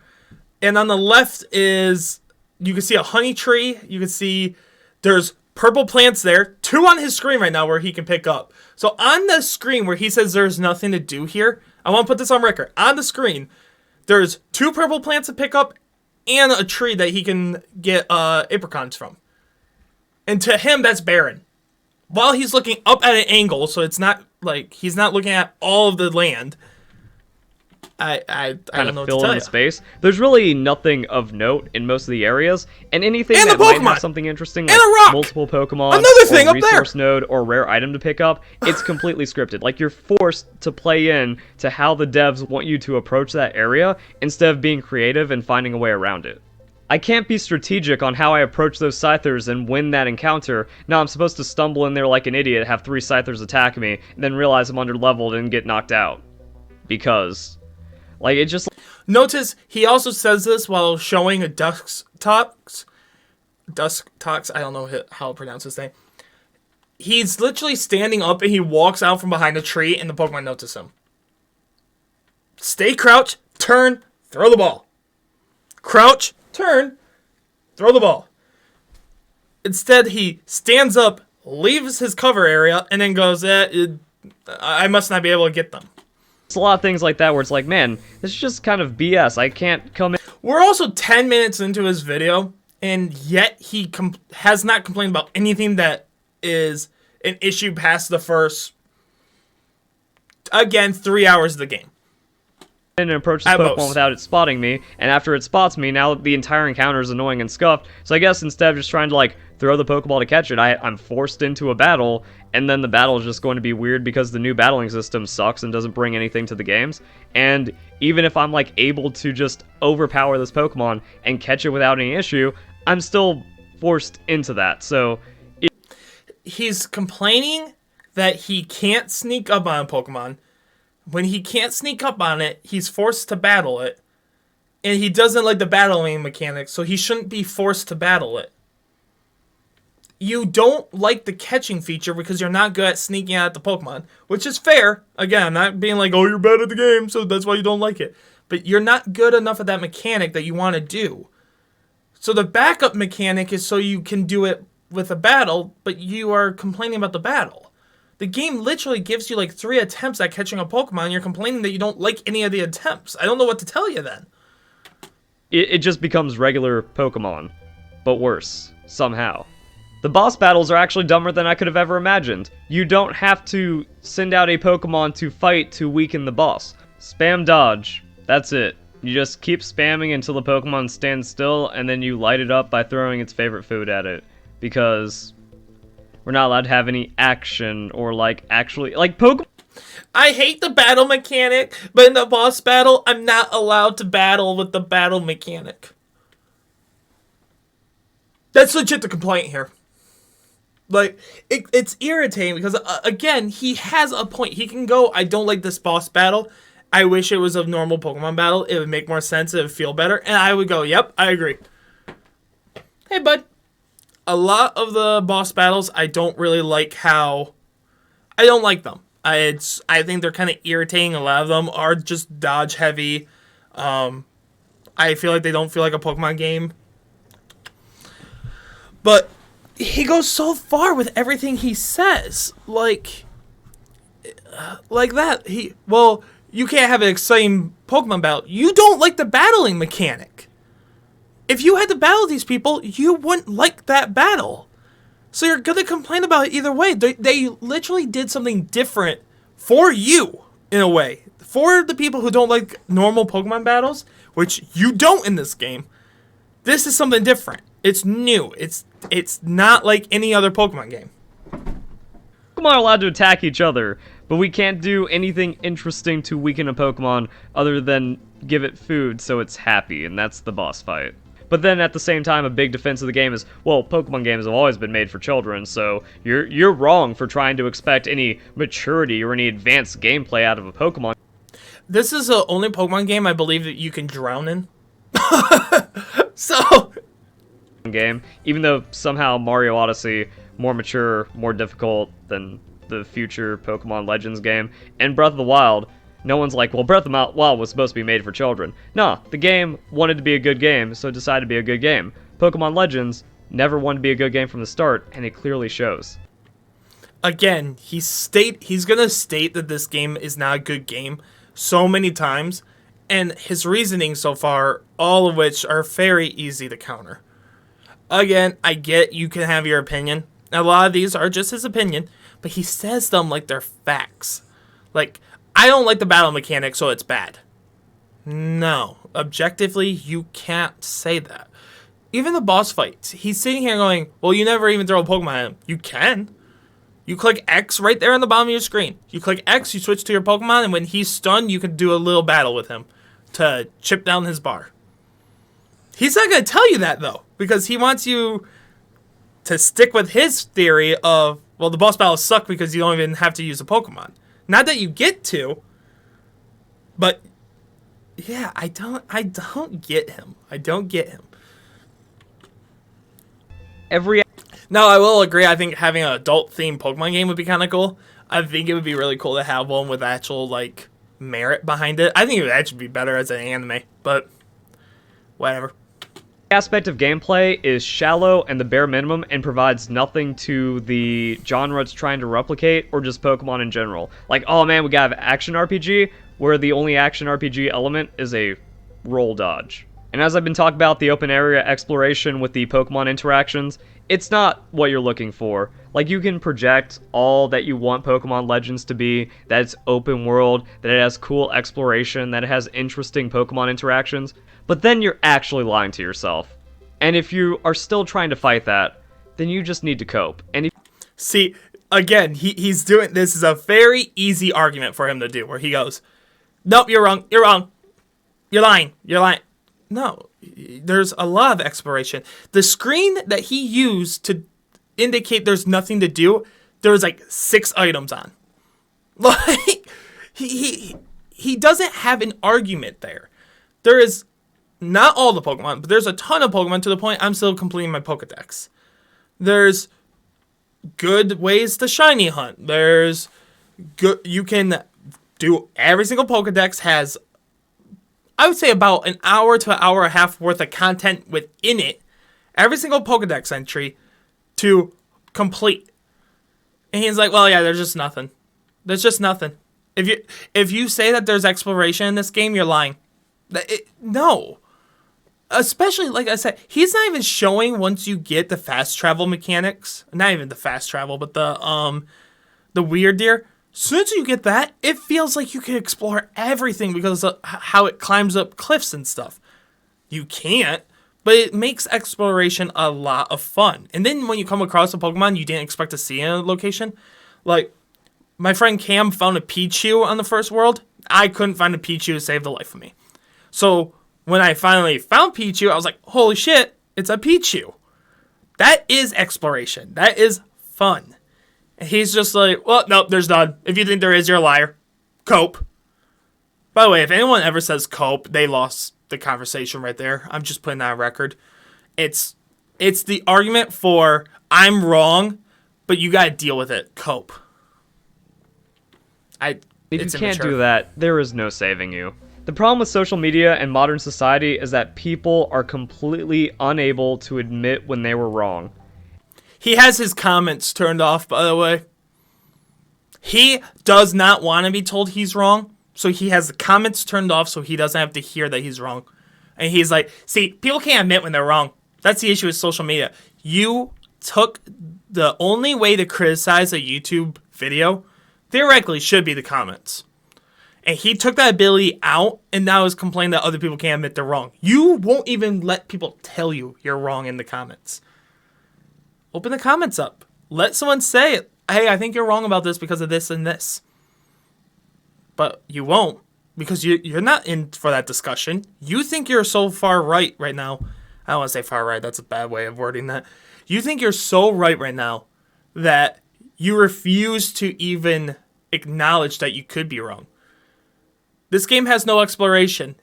and on the left is, you can see a honey tree, you can see there's purple plants there, 2 on his screen right now where he can pick up. So on the screen where he says there's nothing to do here, I want to put this on record. On the screen, there's 2 purple plants to pick up and a tree that he can get apricorns from. And to him, that's barren. While he's looking up at an angle, so it's not like he's not looking at all of the land. I don't know what to tell you. Space. There's really nothing of note in most of the areas, and anything and that might have something interesting, like multiple Pokemon, another thing or up there, resource node, or rare item to pick up, it's completely scripted. Like, you're forced to play in to how the devs want you to approach that area instead of being creative and finding a way around it. I can't be strategic on how I approach those Scythers and win that encounter. Now I'm supposed to stumble in there like an idiot, have 3 Scythers attack me, and then realize I'm under-leveled and get knocked out. Because... like, it just... Notice, he also says this while showing a Dusktox, I don't know how to pronounce his name. He's literally standing up and he walks out from behind a tree and the Pokemon notice him. Stay crouch, turn, throw the ball. Crouch, turn, throw the ball. Instead, he stands up, leaves his cover area, and then goes, I must not be able to get them. It's a lot of things like that where it's like, man, this is just kind of BS. I can't come in. We're also 10 minutes into his video, and yet he has not complained about anything that is an issue past the first, again, 3 hours of the game. And approach this Pokemon without it spotting me, and after it spots me, now the entire encounter is annoying and scuffed. So I guess instead of just trying to, like, throw the Pokeball to catch it, I'm forced into a battle, and then the battle is just going to be weird because the new battling system sucks and doesn't bring anything to the games. And even if I'm, like, able to just overpower this Pokemon and catch it without any issue, I'm still forced into that. So he's complaining that he can't sneak up on a Pokemon. When he can't sneak up on it, he's forced to battle it. And he doesn't like the battling mechanics, so he shouldn't be forced to battle it. You don't like the catching feature because you're not good at sneaking out at the Pokemon, which is fair. Again, I'm not being like, oh, you're bad at the game, so that's why you don't like it. But you're not good enough at that mechanic that you want to do. So the backup mechanic is so you can do it with a battle, but you are complaining about the battle. The game literally gives you like 3 attempts at catching a Pokemon, and you're complaining that you don't like any of the attempts. I don't know what to tell you then. It just becomes regular Pokemon, but worse, somehow. The boss battles are actually dumber than I could have ever imagined. You don't have to send out a Pokemon to fight to weaken the boss. Spam dodge. That's it. You just keep spamming until the Pokemon stands still, and then you light it up by throwing its favorite food at it. Because we're not allowed to have any action or, like, actually... like, Pokemon... I hate the battle mechanic, but in the boss battle, I'm not allowed to battle with the battle mechanic. That's legit the complaint here. Like, it's irritating because, again, he has a point. He can go, I don't like this boss battle. I wish it was a normal Pokemon battle. It would make more sense. It would feel better. And I would go, yep, I agree. Hey, bud. A lot of the boss battles, I don't really like how... I don't like them. I think they're kind of irritating. A lot of them are just dodge heavy. I feel like they don't feel like a Pokemon game. But he goes so far with everything he says. Like that. You can't have an exciting Pokemon battle. You don't like the battling mechanic. If you had to battle these people, you wouldn't like that battle. So you're gonna complain about it either way. They literally did something different for you, in a way. For the people who don't like normal Pokemon battles, which you don't in this game, this is something different. It's new. It's not like any other Pokemon game. Pokemon are allowed to attack each other, but we can't do anything interesting to weaken a Pokemon other than give it food so it's happy, and that's the boss fight. But then at the same time, a big defense of the game is, well, Pokemon games have always been made for children, so you're wrong for trying to expect any maturity or any advanced gameplay out of a Pokemon. This is the only Pokemon game I believe that you can drown in. So... game, even though somehow Mario Odyssey, more mature, more difficult than the future Pokemon Legends game, and Breath of the Wild, no one's like, well, Breath of the Wild was supposed to be made for children. Nah, the game wanted to be a good game, so it decided to be a good game. Pokemon Legends never wanted to be a good game from the start, and it clearly shows. Again, he's gonna state that this game is not a good game so many times, and his reasoning so far, all of which are very easy to counter. Again, I get you can have your opinion. A lot of these are just his opinion, but he says them like they're facts. Like, I don't like the battle mechanic, so it's bad. No. Objectively, you can't say that. Even the boss fights, he's sitting here going, well, you never even throw a Pokemon at him. You can. You click X right there on the bottom of your screen. You click X, you switch to your Pokemon, and when he's stunned, you can do a little battle with him to chip down his bar. He's not going to tell you that, though, because he wants you to stick with his theory of, well, the boss battles suck because you don't even have to use a Pokemon. Not that you get to, but yeah, I don't get him. I don't get him. Now, I will agree, I think having an adult-themed Pokemon game would be kind of cool. I think it would be really cool to have one with actual, like, merit behind it. I think it would actually be better as an anime, but whatever. Aspect of gameplay is shallow and the bare minimum and provides nothing to the genre it's trying to replicate or just Pokemon in general. Like, oh man, we got an action RPG where the only action RPG element is a roll dodge. And as I've been talking about the open area exploration with the Pokemon interactions, it's not what you're looking for. Like, you can project all that you want Pokemon Legends to be, that it's open world, that it has cool exploration, that it has interesting Pokemon interactions, but then you're actually lying to yourself. And if you are still trying to fight that, then you just need to cope. And see, again, he's doing, this is a very easy argument for him to do, where he goes, nope, you're wrong, you're wrong, you're lying. No, there's a lot of exploration. The screen that he used to indicate there's nothing to do, there was like 6 items on. Like, he doesn't have an argument there. There is not all the Pokemon, but there's a ton of Pokemon to the point I'm still completing my Pokedex. There's good ways to shiny hunt. There's good, you can do, every single Pokedex has, I would say, about an hour to an hour and a half worth of content within it. Every single Pokedex entry to complete. And he's like, well, yeah, there's just nothing. There's just nothing. If you say that there's exploration in this game, you're lying. No. Especially, like I said, he's not even showing once you get the fast travel mechanics. Not even the fast travel, but the weird deer. As soon as you get that, it feels like you can explore everything because of how it climbs up cliffs and stuff. You can't, but it makes exploration a lot of fun. And then when you come across a Pokemon you didn't expect to see in a location, like my friend Cam found a Pichu on the first world. I couldn't find a Pichu to save the life of me. So when I finally found Pichu, I was like, holy shit, it's a Pichu. That is exploration. That is fun. And he's just like, well, nope, there's none. If you think there is, you're a liar. Cope. By the way, if anyone ever says cope, they lost the conversation right there. I'm just putting that on record. It's the argument for, I'm wrong, but you gotta deal with it. Cope. If you can't do that, there is no saving you. The problem with social media and modern society is that people are completely unable to admit when they were wrong. He has his comments turned off, by the way. He does not want to be told he's wrong, so he has the comments turned off so he doesn't have to hear that he's wrong. And he's like, see, people can't admit when they're wrong. That's the issue with social media. You took the only way to criticize a YouTube video, theoretically, should be the comments. And he took that ability out, and now is complaining that other people can't admit they're wrong. You won't even let people tell you you're wrong in the comments. Open the comments up. Let someone say, hey, I think you're wrong about this because of this and this. But you won't, because you're not in for that discussion. You think you're so far right now. I don't want to say far right. That's a bad way of wording that. You think you're so right now that you refuse to even acknowledge that you could be wrong. This game has no exploration.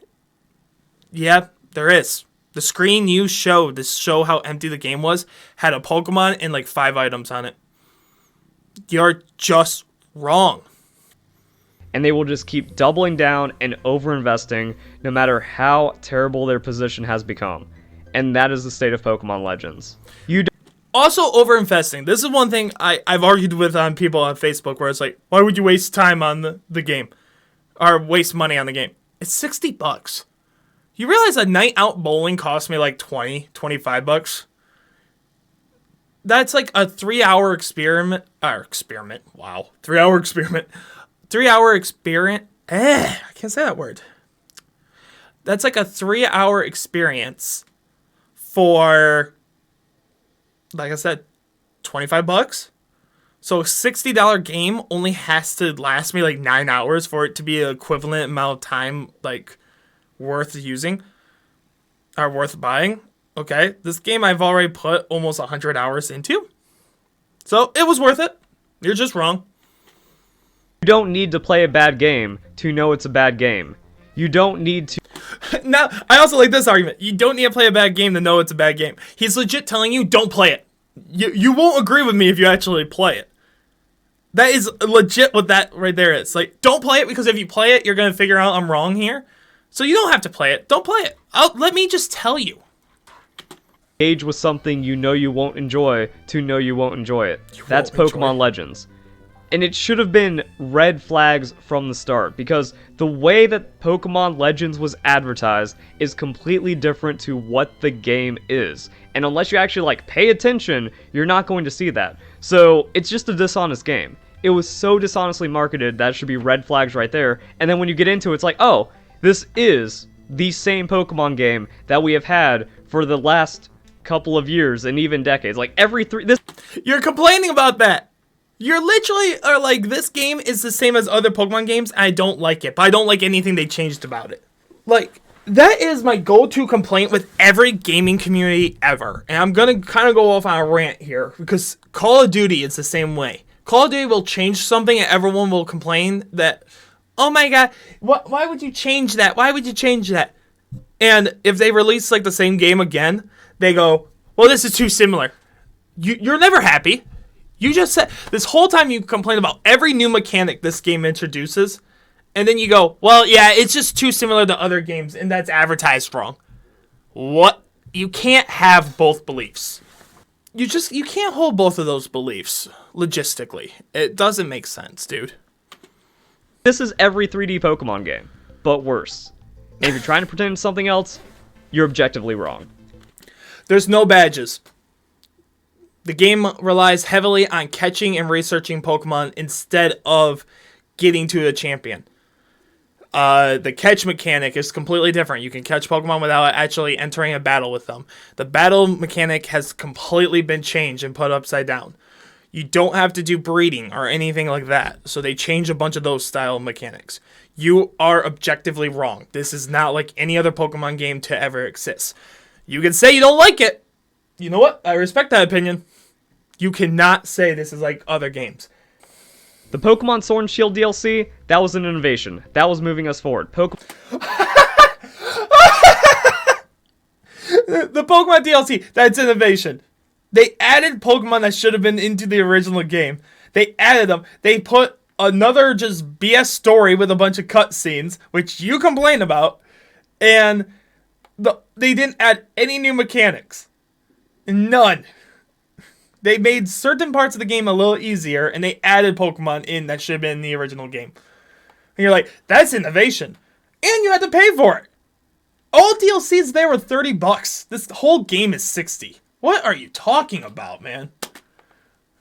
Yeah, there is. The screen you showed to show how empty the game was had a Pokemon and like 5 items on it. You're just wrong. And they will just keep doubling down and overinvesting no matter how terrible their position has become. And that is the state of Pokemon Legends. Also, overinvesting. This is one thing I've argued with on people on Facebook where it's like, why would you waste time on the game? Or waste money on the game? It's $60. You realize a night out bowling cost me like $25? That's like a 3-hour experiment. Wow. 3-hour experiment. 3-hour experiment. I can't say that word. That's like a 3-hour experience for, like I said, $25. So a $60 game only has to last me like 9 hours for it to be an equivalent amount of time, like, worth using or worth buying. Okay, this game I've already put almost 100 hours into, so it was worth it. You're just wrong. You don't need to play a bad game to know it's a bad game. You don't need to. Now, I also like this argument. You don't need to play a bad game to know it's a bad game. He's legit telling you, don't play it. You won't agree with me if you actually play it. That is legit what that right there is. Like, don't play it, because if you play it, you're going to figure out I'm wrong here. So you don't have to play it. Don't play it. Let me just tell you. Engage with something you know you won't enjoy to know you won't enjoy it. That's Pokemon Legends. And it should have been red flags from the start, because the way that Pokemon Legends was advertised is completely different to what the game is. And unless you actually like pay attention, you're not going to see that. So it's just a dishonest game. It was so dishonestly marketed that should be red flags right there. And then when you get into it, it's like, oh, this is the same Pokemon game that we have had for the last couple of years and even decades. Like every You're complaining about that. You're literally are like, this game is the same as other Pokemon games, and I don't like it. But I don't like anything they changed about it. Like, that is my go-to complaint with every gaming community ever. And I'm going to kind of go off on a rant here, because Call of Duty is the same way. Call of Duty will change something and everyone will complain that, oh my god, why would you change that? Why would you change that? And if they release like the same game again, they go, well, this is too similar. You're never happy. You just said, this whole time you complain about every new mechanic this game introduces, and then you go, well, yeah, it's just too similar to other games, and that's advertised wrong. What? You can't have both beliefs. You can't hold both of those beliefs, logistically. It doesn't make sense, dude. This is every 3D Pokemon game, but worse. And if you're trying to pretend it's something else, you're objectively wrong. There's no badges. The game relies heavily on catching and researching Pokemon instead of getting to a champion. The catch mechanic is completely different. You can catch Pokemon without actually entering a battle with them. The battle mechanic has completely been changed and put upside down. You don't have to do breeding or anything like that. So they changed a bunch of those style mechanics. You are objectively wrong. This is not like any other Pokemon game to ever exist. You can say you don't like it. You know what? I respect that opinion. You cannot say this is like other games. The Pokemon Sword and Shield DLC, that was an innovation. That was moving us forward. The Pokemon DLC, that's innovation. They added Pokemon that should have been into the original game. They added them. They put another just BS story with a bunch of cutscenes, which you complain about, and they didn't add any new mechanics. None. They made certain parts of the game a little easier, and they added Pokemon in that should have been in the original game. And you're like, that's innovation. And you had to pay for it. All DLCs there were $30. This whole game is $60. What are you talking about, man?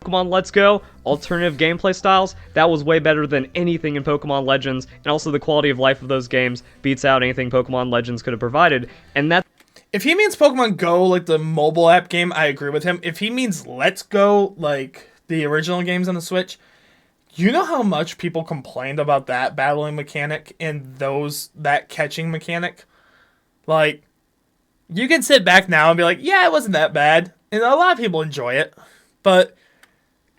Pokemon Let's Go, alternative gameplay styles, that was way better than anything in Pokemon Legends, and also the quality of life of those games beats out anything Pokemon Legends could have provided, and that... If he means Pokemon Go, like the mobile app game, I agree with him. If he means Let's Go, like the original games on the Switch, you know how much people complained about that battling mechanic and that catching mechanic? Like, you can sit back now and be like, yeah, it wasn't that bad, and a lot of people enjoy it, but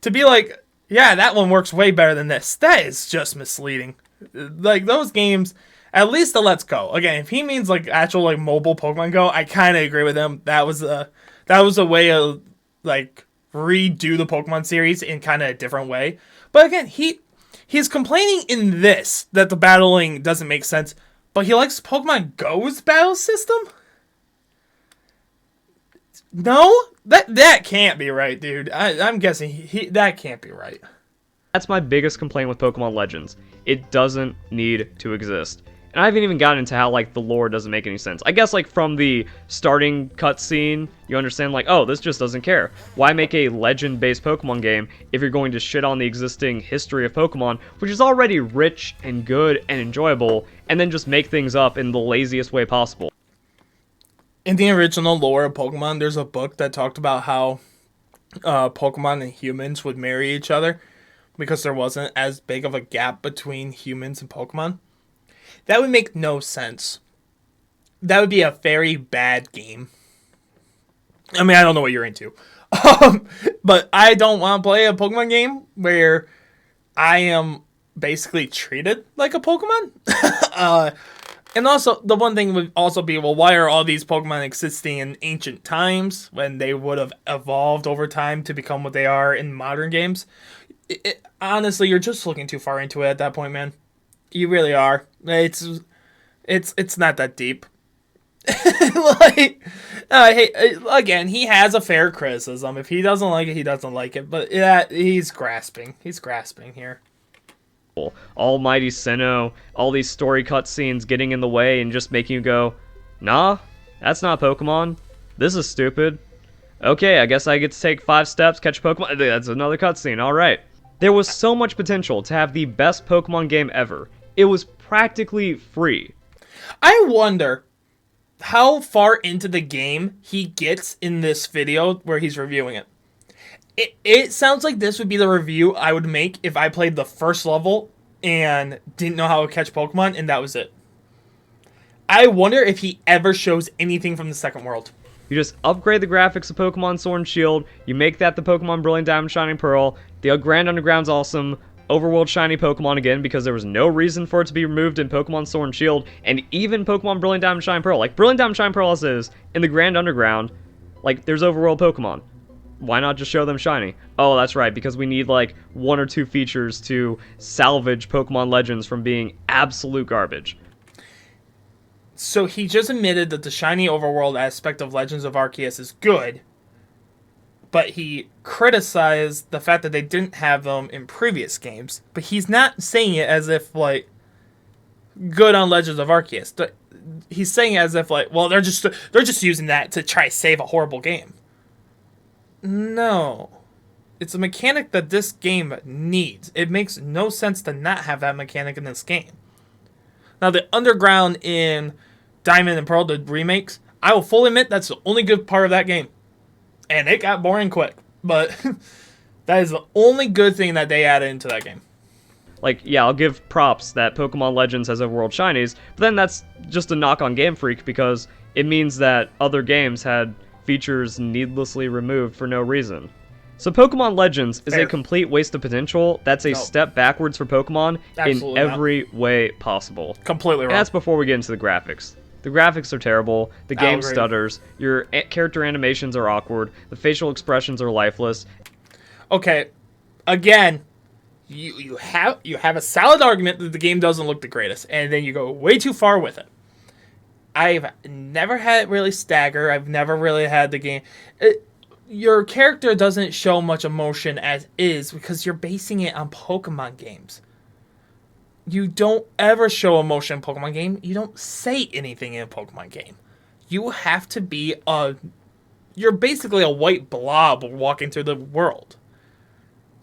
to be like, yeah, that one works way better than this, that is just misleading. Like, those games, at least the Let's Go. Again, if he means like actual like mobile Pokemon Go, I kind of agree with him. That was a way to like redo the Pokemon series in kind of a different way. But again, he's complaining in this that the battling doesn't make sense, but he likes Pokemon Go's battle system? No? That can't be right, dude. I'm guessing that can't be right. That's my biggest complaint with Pokemon Legends. It doesn't need to exist. And I haven't even gotten into how, like, the lore doesn't make any sense. I guess, like, from the starting cutscene, you understand, like, oh, this just doesn't care. Why make a legend-based Pokemon game if you're going to shit on the existing history of Pokemon, which is already rich and good and enjoyable, and then just make things up in the laziest way possible? In the original lore of Pokemon, there's a book that talked about how Pokemon and humans would marry each other because there wasn't as big of a gap between humans and Pokemon. That would make no sense. That would be a very bad game. I mean, I don't know what you're into. But I don't want to play a Pokemon game where I am basically treated like a Pokemon. And also, the one thing would also be, well, why are all these Pokemon existing in ancient times when they would have evolved over time to become what they are in modern games? Honestly, you're just looking too far into it at that point, man. You really are. It's not that deep. Like, hey, again, he has a fair criticism. If he doesn't like it, he doesn't like it. But yeah, he's grasping. He's grasping here. Almighty Sinnoh, all these story cutscenes getting in the way and just making you go, nah, that's not Pokemon. This is stupid. Okay, I guess I get to take 5 steps, catch a Pokemon. That's another cutscene, alright. There was so much potential to have the best Pokemon game ever. It was practically free. I wonder how far into the game he gets in this video where he's reviewing it. It sounds like this would be the review I would make if I played the first level and didn't know how to catch Pokemon, and that was it. I wonder if he ever shows anything from the second world. You just upgrade the graphics of Pokemon Sword and Shield, you make that the Pokemon Brilliant Diamond Shining Pearl, the Grand Underground's awesome, Overworld Shiny Pokemon again because there was no reason for it to be removed in Pokemon Sword and Shield, and even Pokemon Brilliant Diamond Shining Pearl. Like, Brilliant Diamond Shining Pearl as is, in the Grand Underground, like, there's Overworld Pokemon. Why not just show them shiny? Oh, that's right, because we need like 1 or 2 features to salvage Pokemon Legends from being absolute garbage. So he just admitted that the shiny overworld aspect of Legends of Arceus is good, but he criticized the fact that they didn't have them in previous games. But he's not saying it as if like good on Legends of Arceus. He's saying it as if like, well, they're just using that to try to save a horrible game. No. It's a mechanic that this game needs. It makes no sense to not have that mechanic in this game. Now, the Underground in Diamond and Pearl, the remakes, I will fully admit that's the only good part of that game. And it got boring quick. But that is the only good thing that they added into that game. Like, yeah, I'll give props that Pokemon Legends has Overworld Shinies, but then that's just a knock on Game Freak because it means that other games had features needlessly removed for no reason. So Pokemon Legends is a complete waste of potential. That's a step backwards for Pokemon in every way possible. Completely wrong. And that's before we get into the graphics. The graphics are terrible, the game stutters, your character animations are awkward, the facial expressions are lifeless. Okay, again, you have a solid argument that the game doesn't look the greatest, and then you go way too far with it. I've never had it really stagger. I've never really had the game. your character doesn't show much emotion as is because you're basing it on Pokemon games. You don't ever show emotion in a Pokemon game. You don't say anything in a Pokemon game. You have to be you're basically a white blob walking through the world.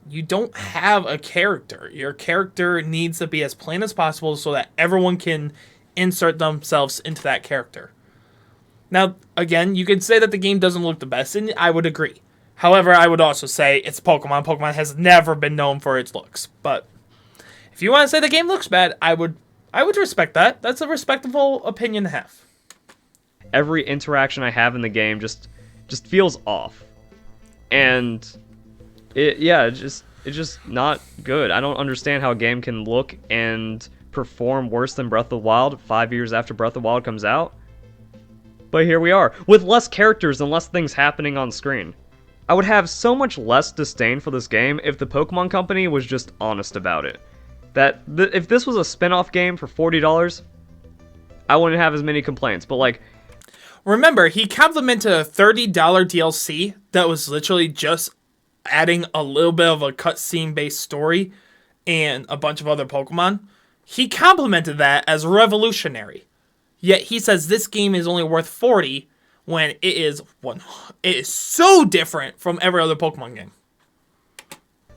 You don't have a character. Your character needs to be as plain as possible so that everyone can insert themselves into that character. Now, again, you could say that the game doesn't look the best, and I would agree. However, I would also say it's Pokemon. Pokemon has never been known for its looks. But if you want to say the game looks bad, I would respect that. That's a respectable opinion to have. Every interaction I have in the game just feels off. And it's just not good. I don't understand how a game can look and perform worse than Breath of the Wild 5 years after Breath of the Wild comes out. But here we are, with less characters and less things happening on screen. I would have so much less disdain for this game if the Pokemon Company was just honest about it. If this was a spin-off game for $40, I wouldn't have as many complaints, but like... Remember, he complimented a $30 DLC that was literally just adding a little bit of a cutscene-based story and a bunch of other Pokemon. He complimented that as revolutionary. Yet he says this game is only worth $40 when it is so different from every other Pokemon game.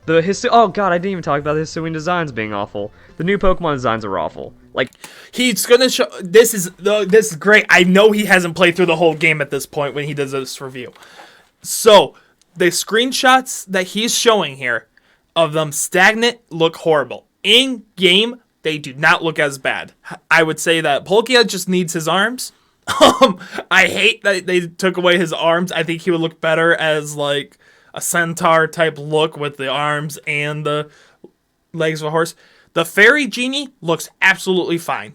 Oh god, I didn't even talk about the Hisuian designs being awful. The new Pokemon designs are awful. Like, he's gonna show. This is great. I know he hasn't played through the whole game at this point when he does this review. So the screenshots that he's showing here of them stagnant look horrible. In game, they do not look as bad. I would say that Palkia just needs his arms. I hate that they took away his arms. I think he would look better as like a centaur type look with the arms and the legs of a horse. The Fairy Genie looks absolutely fine.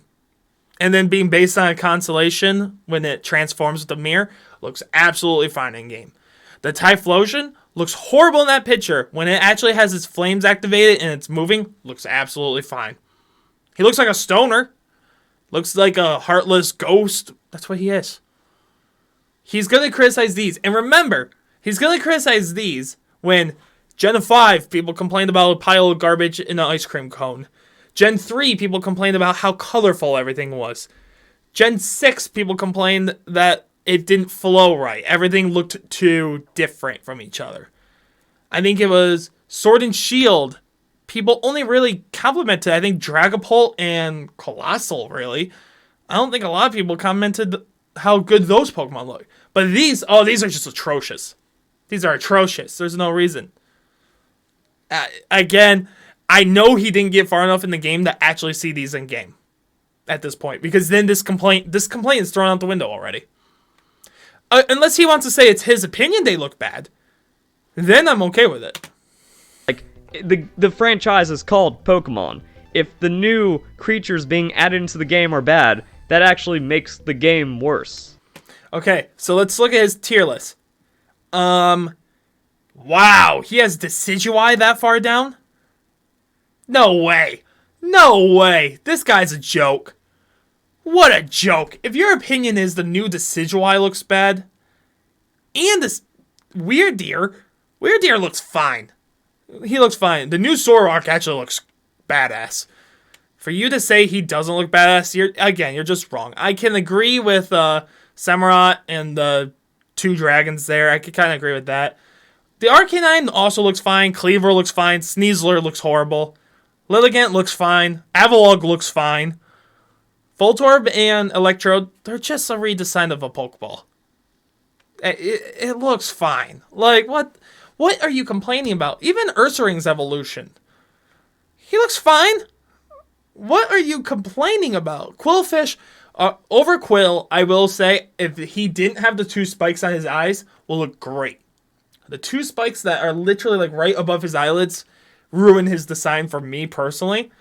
And then being based on a constellation when it transforms with the mirror looks absolutely fine in game. The Typhlosion looks horrible in that picture. When it actually has its flames activated and it's moving, looks absolutely fine. He looks like a stoner. Looks like a heartless ghost. That's what he is. He's going to criticize these. And remember, he's going to criticize these when Gen 5, people complained about a pile of garbage in an ice cream cone. Gen 3, people complained about how colorful everything was. Gen 6, people complained that it didn't flow right. Everything looked too different from each other. I think it was Sword and Shield. People only really complimented, I think, Dragapult and Colossal, really. I don't think a lot of people commented how good those Pokemon look. But these are just atrocious. These are atrocious. There's no reason. Again, I know he didn't get far enough in the game to actually see these in game at this point, because then this complaint is thrown out the window already. Unless he wants to say it's his opinion they look bad, then I'm okay with it. Like, the franchise is called Pokemon. If the new creatures being added into the game are bad, that actually makes the game worse. Okay, so let's look at his tier list. Wow, he has Decidueye that far down? No way. No way. This guy's a joke. What a joke. If your opinion is the new Decidueye looks bad, and this Weirdeer looks fine. He looks fine. The new Zoroark actually looks badass. For you to say he doesn't look badass, you're just wrong. I can agree with Samurott and the two dragons there. I can kind of agree with that. The Arcanine also looks fine. Cleaver looks fine. Sneasler looks horrible. Lilligant looks fine. Avalugg looks fine. Voltorb and Electrode, they're just a redesign of a Pokeball. It looks fine. Like, what are you complaining about? Even Ursaring's evolution. He looks fine. What are you complaining about? Quillfish, over Quill, I will say, if he didn't have the two spikes on his eyes, will look great. The two spikes that are literally like right above his eyelids ruin his design for me personally.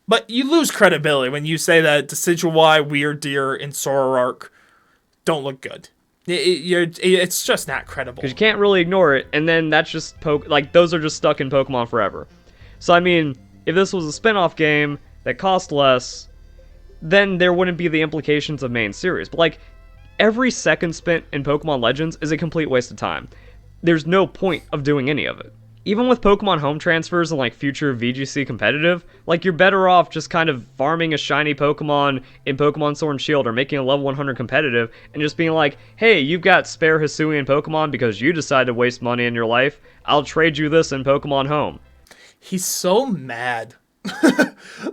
But you lose credibility when you say that Decidueye, Weirdeer, and Zoroark don't look good. It's just not credible. Because you can't really ignore it, and then that's just those are just stuck in Pokemon forever. So I mean, if this was a spin-off game that cost less, then there wouldn't be the implications of main series. But like, every second spent in Pokemon Legends is a complete waste of time. There's no point of doing any of it. Even with Pokemon home transfers and like future VGC competitive, like you're better off just kind of farming a shiny Pokemon in Pokemon Sword and Shield or making a level 100 competitive and just being like, hey, you've got spare Hisuian Pokemon because you decided to waste money in your life. I'll trade you this in Pokemon Home. He's so mad.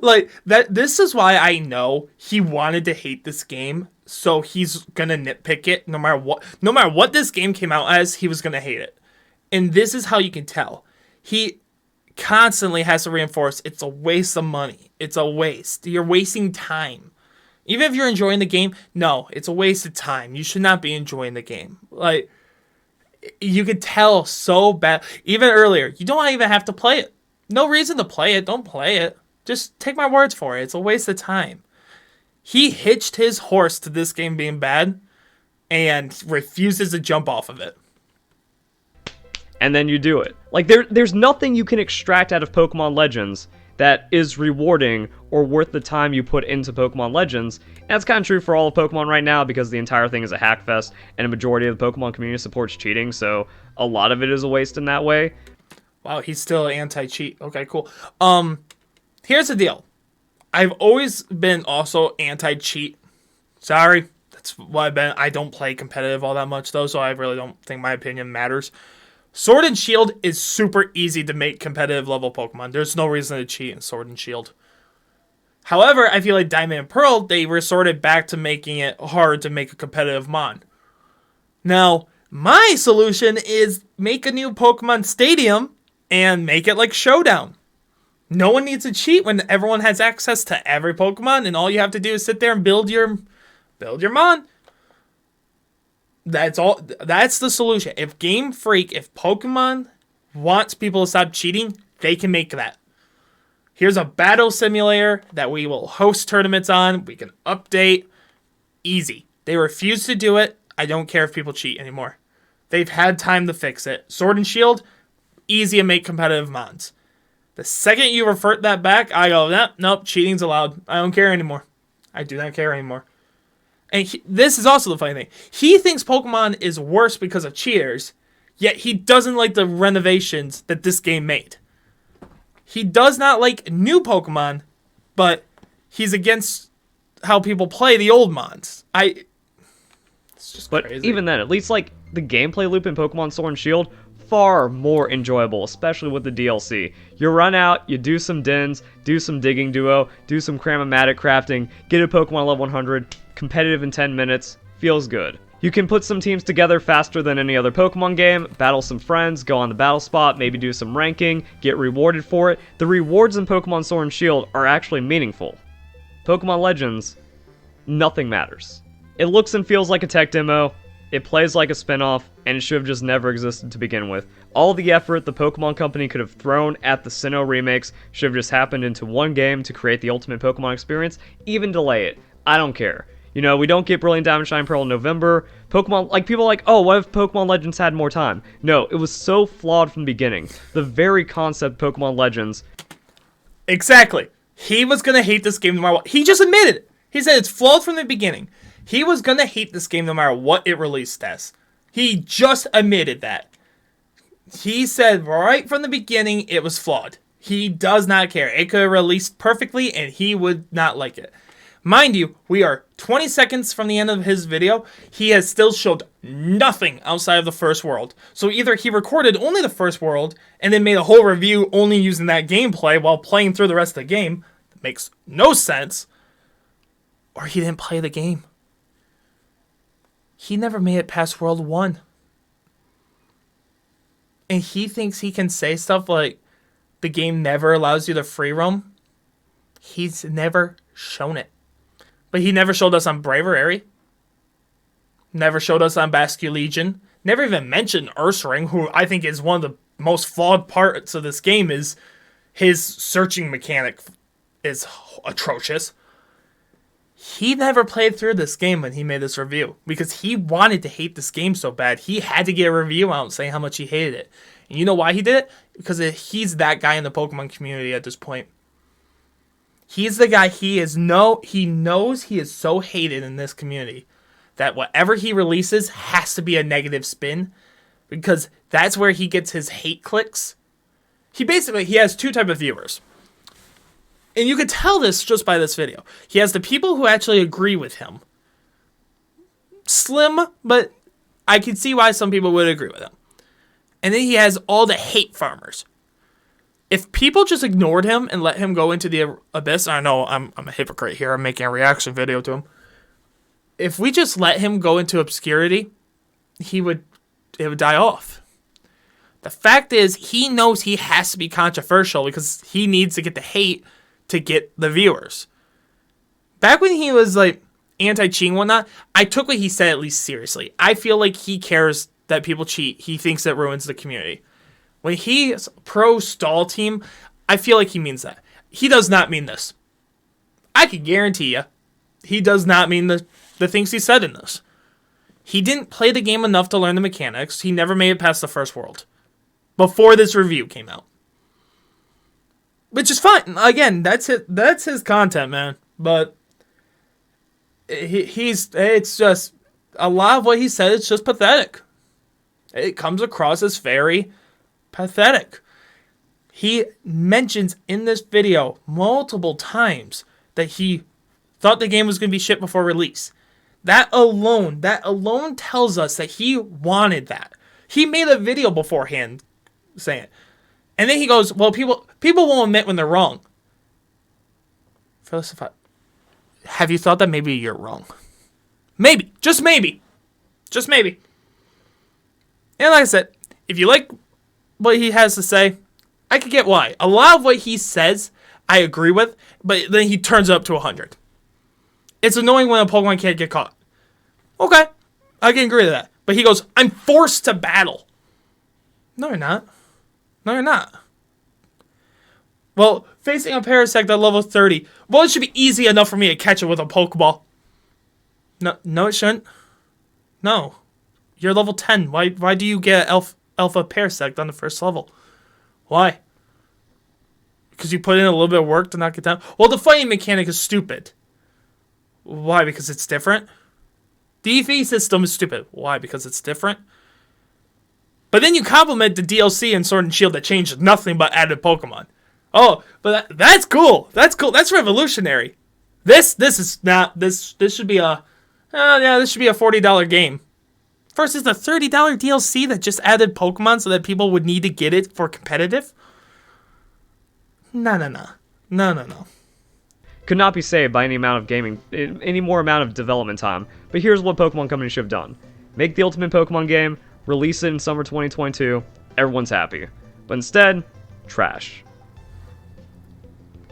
Like that. This is why I know he wanted to hate this game. So he's gonna nitpick it no matter what. No matter what this game came out as, he was gonna hate it. And this is how you can tell. He constantly has to reinforce it's a waste of money. It's a waste. You're wasting time. Even if you're enjoying the game, no, it's a waste of time. You should not be enjoying the game. Like, you could tell so bad. Even earlier, you don't even have to play it. No reason to play it. Don't play it. Just take my words for it. It's a waste of time. He hitched his horse to this game being bad and refuses to jump off of it. And then you do it. Like, there's nothing you can extract out of Pokemon Legends that is rewarding or worth the time you put into Pokemon Legends. And that's kind of true for all of Pokemon right now because the entire thing is a hack fest and a majority of the Pokemon community supports cheating, so a lot of it is a waste in that way. Wow, he's still anti-cheat. Okay, cool. Here's the deal. I've always been also anti-cheat. Sorry, that's what I've been. I don't play competitive all that much, though, so I really don't think my opinion matters. Sword and Shield is super easy to make competitive level Pokemon. There's no reason to cheat in Sword and Shield. However, I feel like Diamond and Pearl, they resorted back to making it hard to make a competitive mon. Now, my solution is make a new Pokemon Stadium and make it like Showdown. No one needs to cheat when everyone has access to every Pokemon, and all you have to do is sit there and build your mon. That's all. That's the solution. If Game Freak, if Pokemon wants people to stop cheating, they can make that. Here's a battle simulator that we will host tournaments on. We can update. Easy. They refuse to do it. I don't care if people cheat anymore. They've had time to fix it. Sword and Shield, easy to make competitive mons. The second you revert that back, I go, nope, cheating's allowed. I don't care anymore. I do not care anymore. And this is also the funny thing. He thinks Pokemon is worse because of cheaters, yet he doesn't like the renovations that this game made. He does not like new Pokemon, but he's against how people play the old mons. It's just but crazy. Even then, at least like the gameplay loop in Pokemon Sword and Shield, far more enjoyable, especially with the DLC. You run out, you do some dens, do some digging duo, do some Cramomatic crafting, get a Pokemon level 100, competitive in 10 minutes, feels good. You can put some teams together faster than any other Pokemon game, battle some friends, go on the battle spot, maybe do some ranking, get rewarded for it. The rewards in Pokemon Sword and Shield are actually meaningful. Pokemon Legends, nothing matters. It looks and feels like a tech demo, it plays like a spin-off, and it should have just never existed to begin with. All the effort the Pokemon Company could have thrown at the Sinnoh remakes should have just happened into one game to create the ultimate Pokemon experience, even delay it. I don't care. You know, we don't get Brilliant Diamond Shine Pearl in November. Pokemon, like, people are like, oh, what if Pokemon Legends had more time? No, it was so flawed from the beginning. The very concept of Pokemon Legends. Exactly. He was going to hate this game no matter what. He just admitted it. He said it's flawed from the beginning. He was going to hate this game no matter what it released as. He just admitted that. He said right from the beginning it was flawed. He does not care. It could have released perfectly and he would not like it. Mind you, we are 20 seconds from the end of his video. He has still showed nothing outside of the first world. So either he recorded only the first world and then made a whole review only using that gameplay while playing through the rest of the game. That makes no sense. Or he didn't play the game. He never made it past World 1. And he thinks he can say stuff like the game never allows you to free roam. He's never shown it. But he never showed us on Braviary. Never showed us on Basculegion. Never even mentioned Ursaring, who I think is one of the most flawed parts of this game. Is his searching mechanic is atrocious. He never played through this game when he made this review because he wanted to hate this game so bad. He had to get a review out saying how much he hated it. And you know why he did it? Because he's that guy in the Pokemon community at this point. He's the guy he knows he is so hated in this community that whatever he releases has to be a negative spin, because that's where he gets his hate clicks. He has two types of viewers. And you could tell this just by this video. He has the people who actually agree with him. Slim, but I can see why some people would agree with him. And then he has all the hate farmers. If people just ignored him and let him go into the abyss, I know I'm a hypocrite here. I'm making a reaction video to him. If we just let him go into obscurity, it would die off. The fact is, he knows he has to be controversial because he needs to get the hate to get the viewers. Back when he was like anti-cheating and whatnot, I took what he said at least seriously. I feel like he cares that people cheat. He thinks that ruins the community. When he's pro stall team, I feel like he means that. He does not mean this. I can guarantee you, he does not mean the things he said in this. He didn't play the game enough to learn the mechanics. He never made it past the first world before this review came out. Which is fine. Again, that's his content, man. But it's just, a lot of what he said, it's just pathetic. It comes across as very pathetic. He mentions in this video multiple times that he thought the game was going to be shit before release. That alone tells us that he wanted that. He made a video beforehand saying it. And then he goes, well, people won't admit when they're wrong. Verlisify, have you thought that maybe you're wrong? Maybe. Just maybe. Just maybe. And like I said, if you like what he has to say, I could get why. A lot of what he says, I agree with, but then he turns it up to 100. It's annoying when a Pokemon can't get caught. Okay, I can agree to that. But he goes, I'm forced to battle. No, you're not. No, you're not. Well, facing a Parasect at level 30, well, it should be easy enough for me to catch it with a Pokeball. No, it shouldn't. No. You're level 10. Why do you get Alpha Parasect on the first level? Why? Because you put in a little bit of work to knock it down? Well, the fighting mechanic is stupid. Why? Because it's different? The EV system is stupid. Why? Because it's different? But then you compliment the DLC in Sword and Shield that changed nothing but added Pokemon. Oh, but that's cool. That's cool. That's revolutionary. This is not, this should be a, this should be a $40 game. Versus the $30 DLC that just added Pokemon so that people would need to get it for competitive. No. Could not be saved by any more amount of development time. But here's what Pokemon Company should have done. Make the ultimate Pokemon game, release it in summer 2022, everyone's happy. But instead, trash.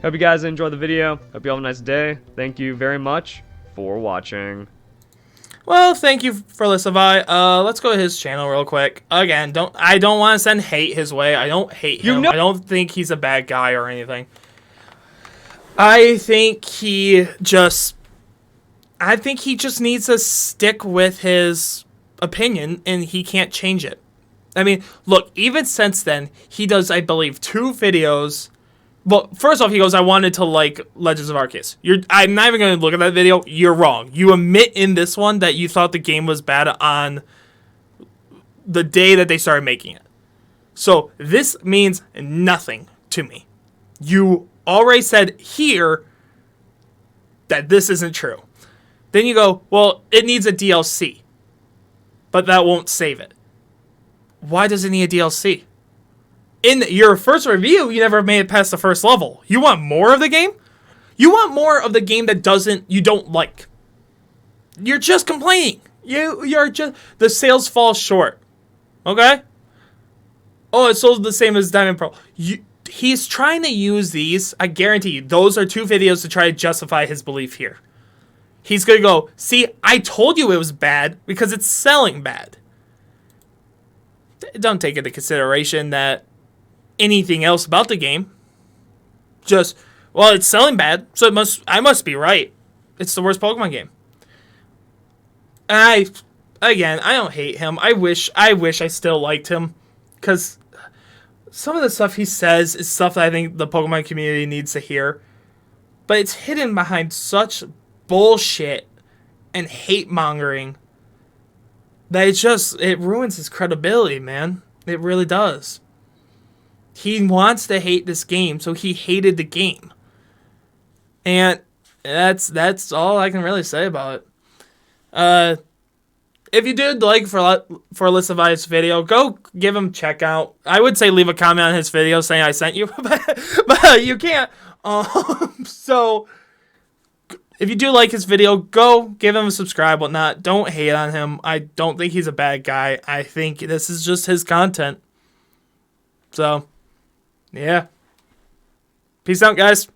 Hope you guys enjoyed the video. Hope you have a nice day. Thank you very much for watching. Well, thank you, Verlisify. Let's go to his channel real quick. Again, I don't want to send hate his way. I don't hate him. I don't think he's a bad guy or anything. I think he just needs to stick with his opinion, and he can't change it. I mean, look, even since then, he does, I believe, 2 videos. Well, first off, he goes, I wanted to like Legends of Arceus. I'm not even going to look at that video. You're wrong. You admit in this one that you thought the game was bad on the day that they started making it. So this means nothing to me. You already said here that this isn't true. Then you go, well, it needs a DLC. But that won't save it. Why does it need a DLC? In your first review, you never made it past the first level. You want more of the game? You want more of the game that you don't like. You're just complaining. You're just, the sales fall short. Okay? Oh, it sold the same as Diamond Pearl. He's trying to use these. I guarantee you, those are 2 videos to try to justify his belief here. He's going to go, see, I told you it was bad because it's selling bad. Don't take into consideration that anything else about the game. Just, well, it's selling bad, so I must be right. It's the worst Pokemon game. And I don't hate him. I wish I still liked him, because some of the stuff he says is stuff that I think the Pokemon community needs to hear. But it's hidden behind such bullshit and hate mongering that it ruins his credibility, man. It really does. He wants to hate this game, so he hated the game. And that's all I can really say about it. If you did like Verlisify's video, go give him a check out. I would say leave a comment on his video saying I sent you, but you can't. So if you do like his video, go give him a subscribe, whatnot. Don't hate on him. I don't think he's a bad guy. I think this is just his content. So, yeah. Peace out, guys.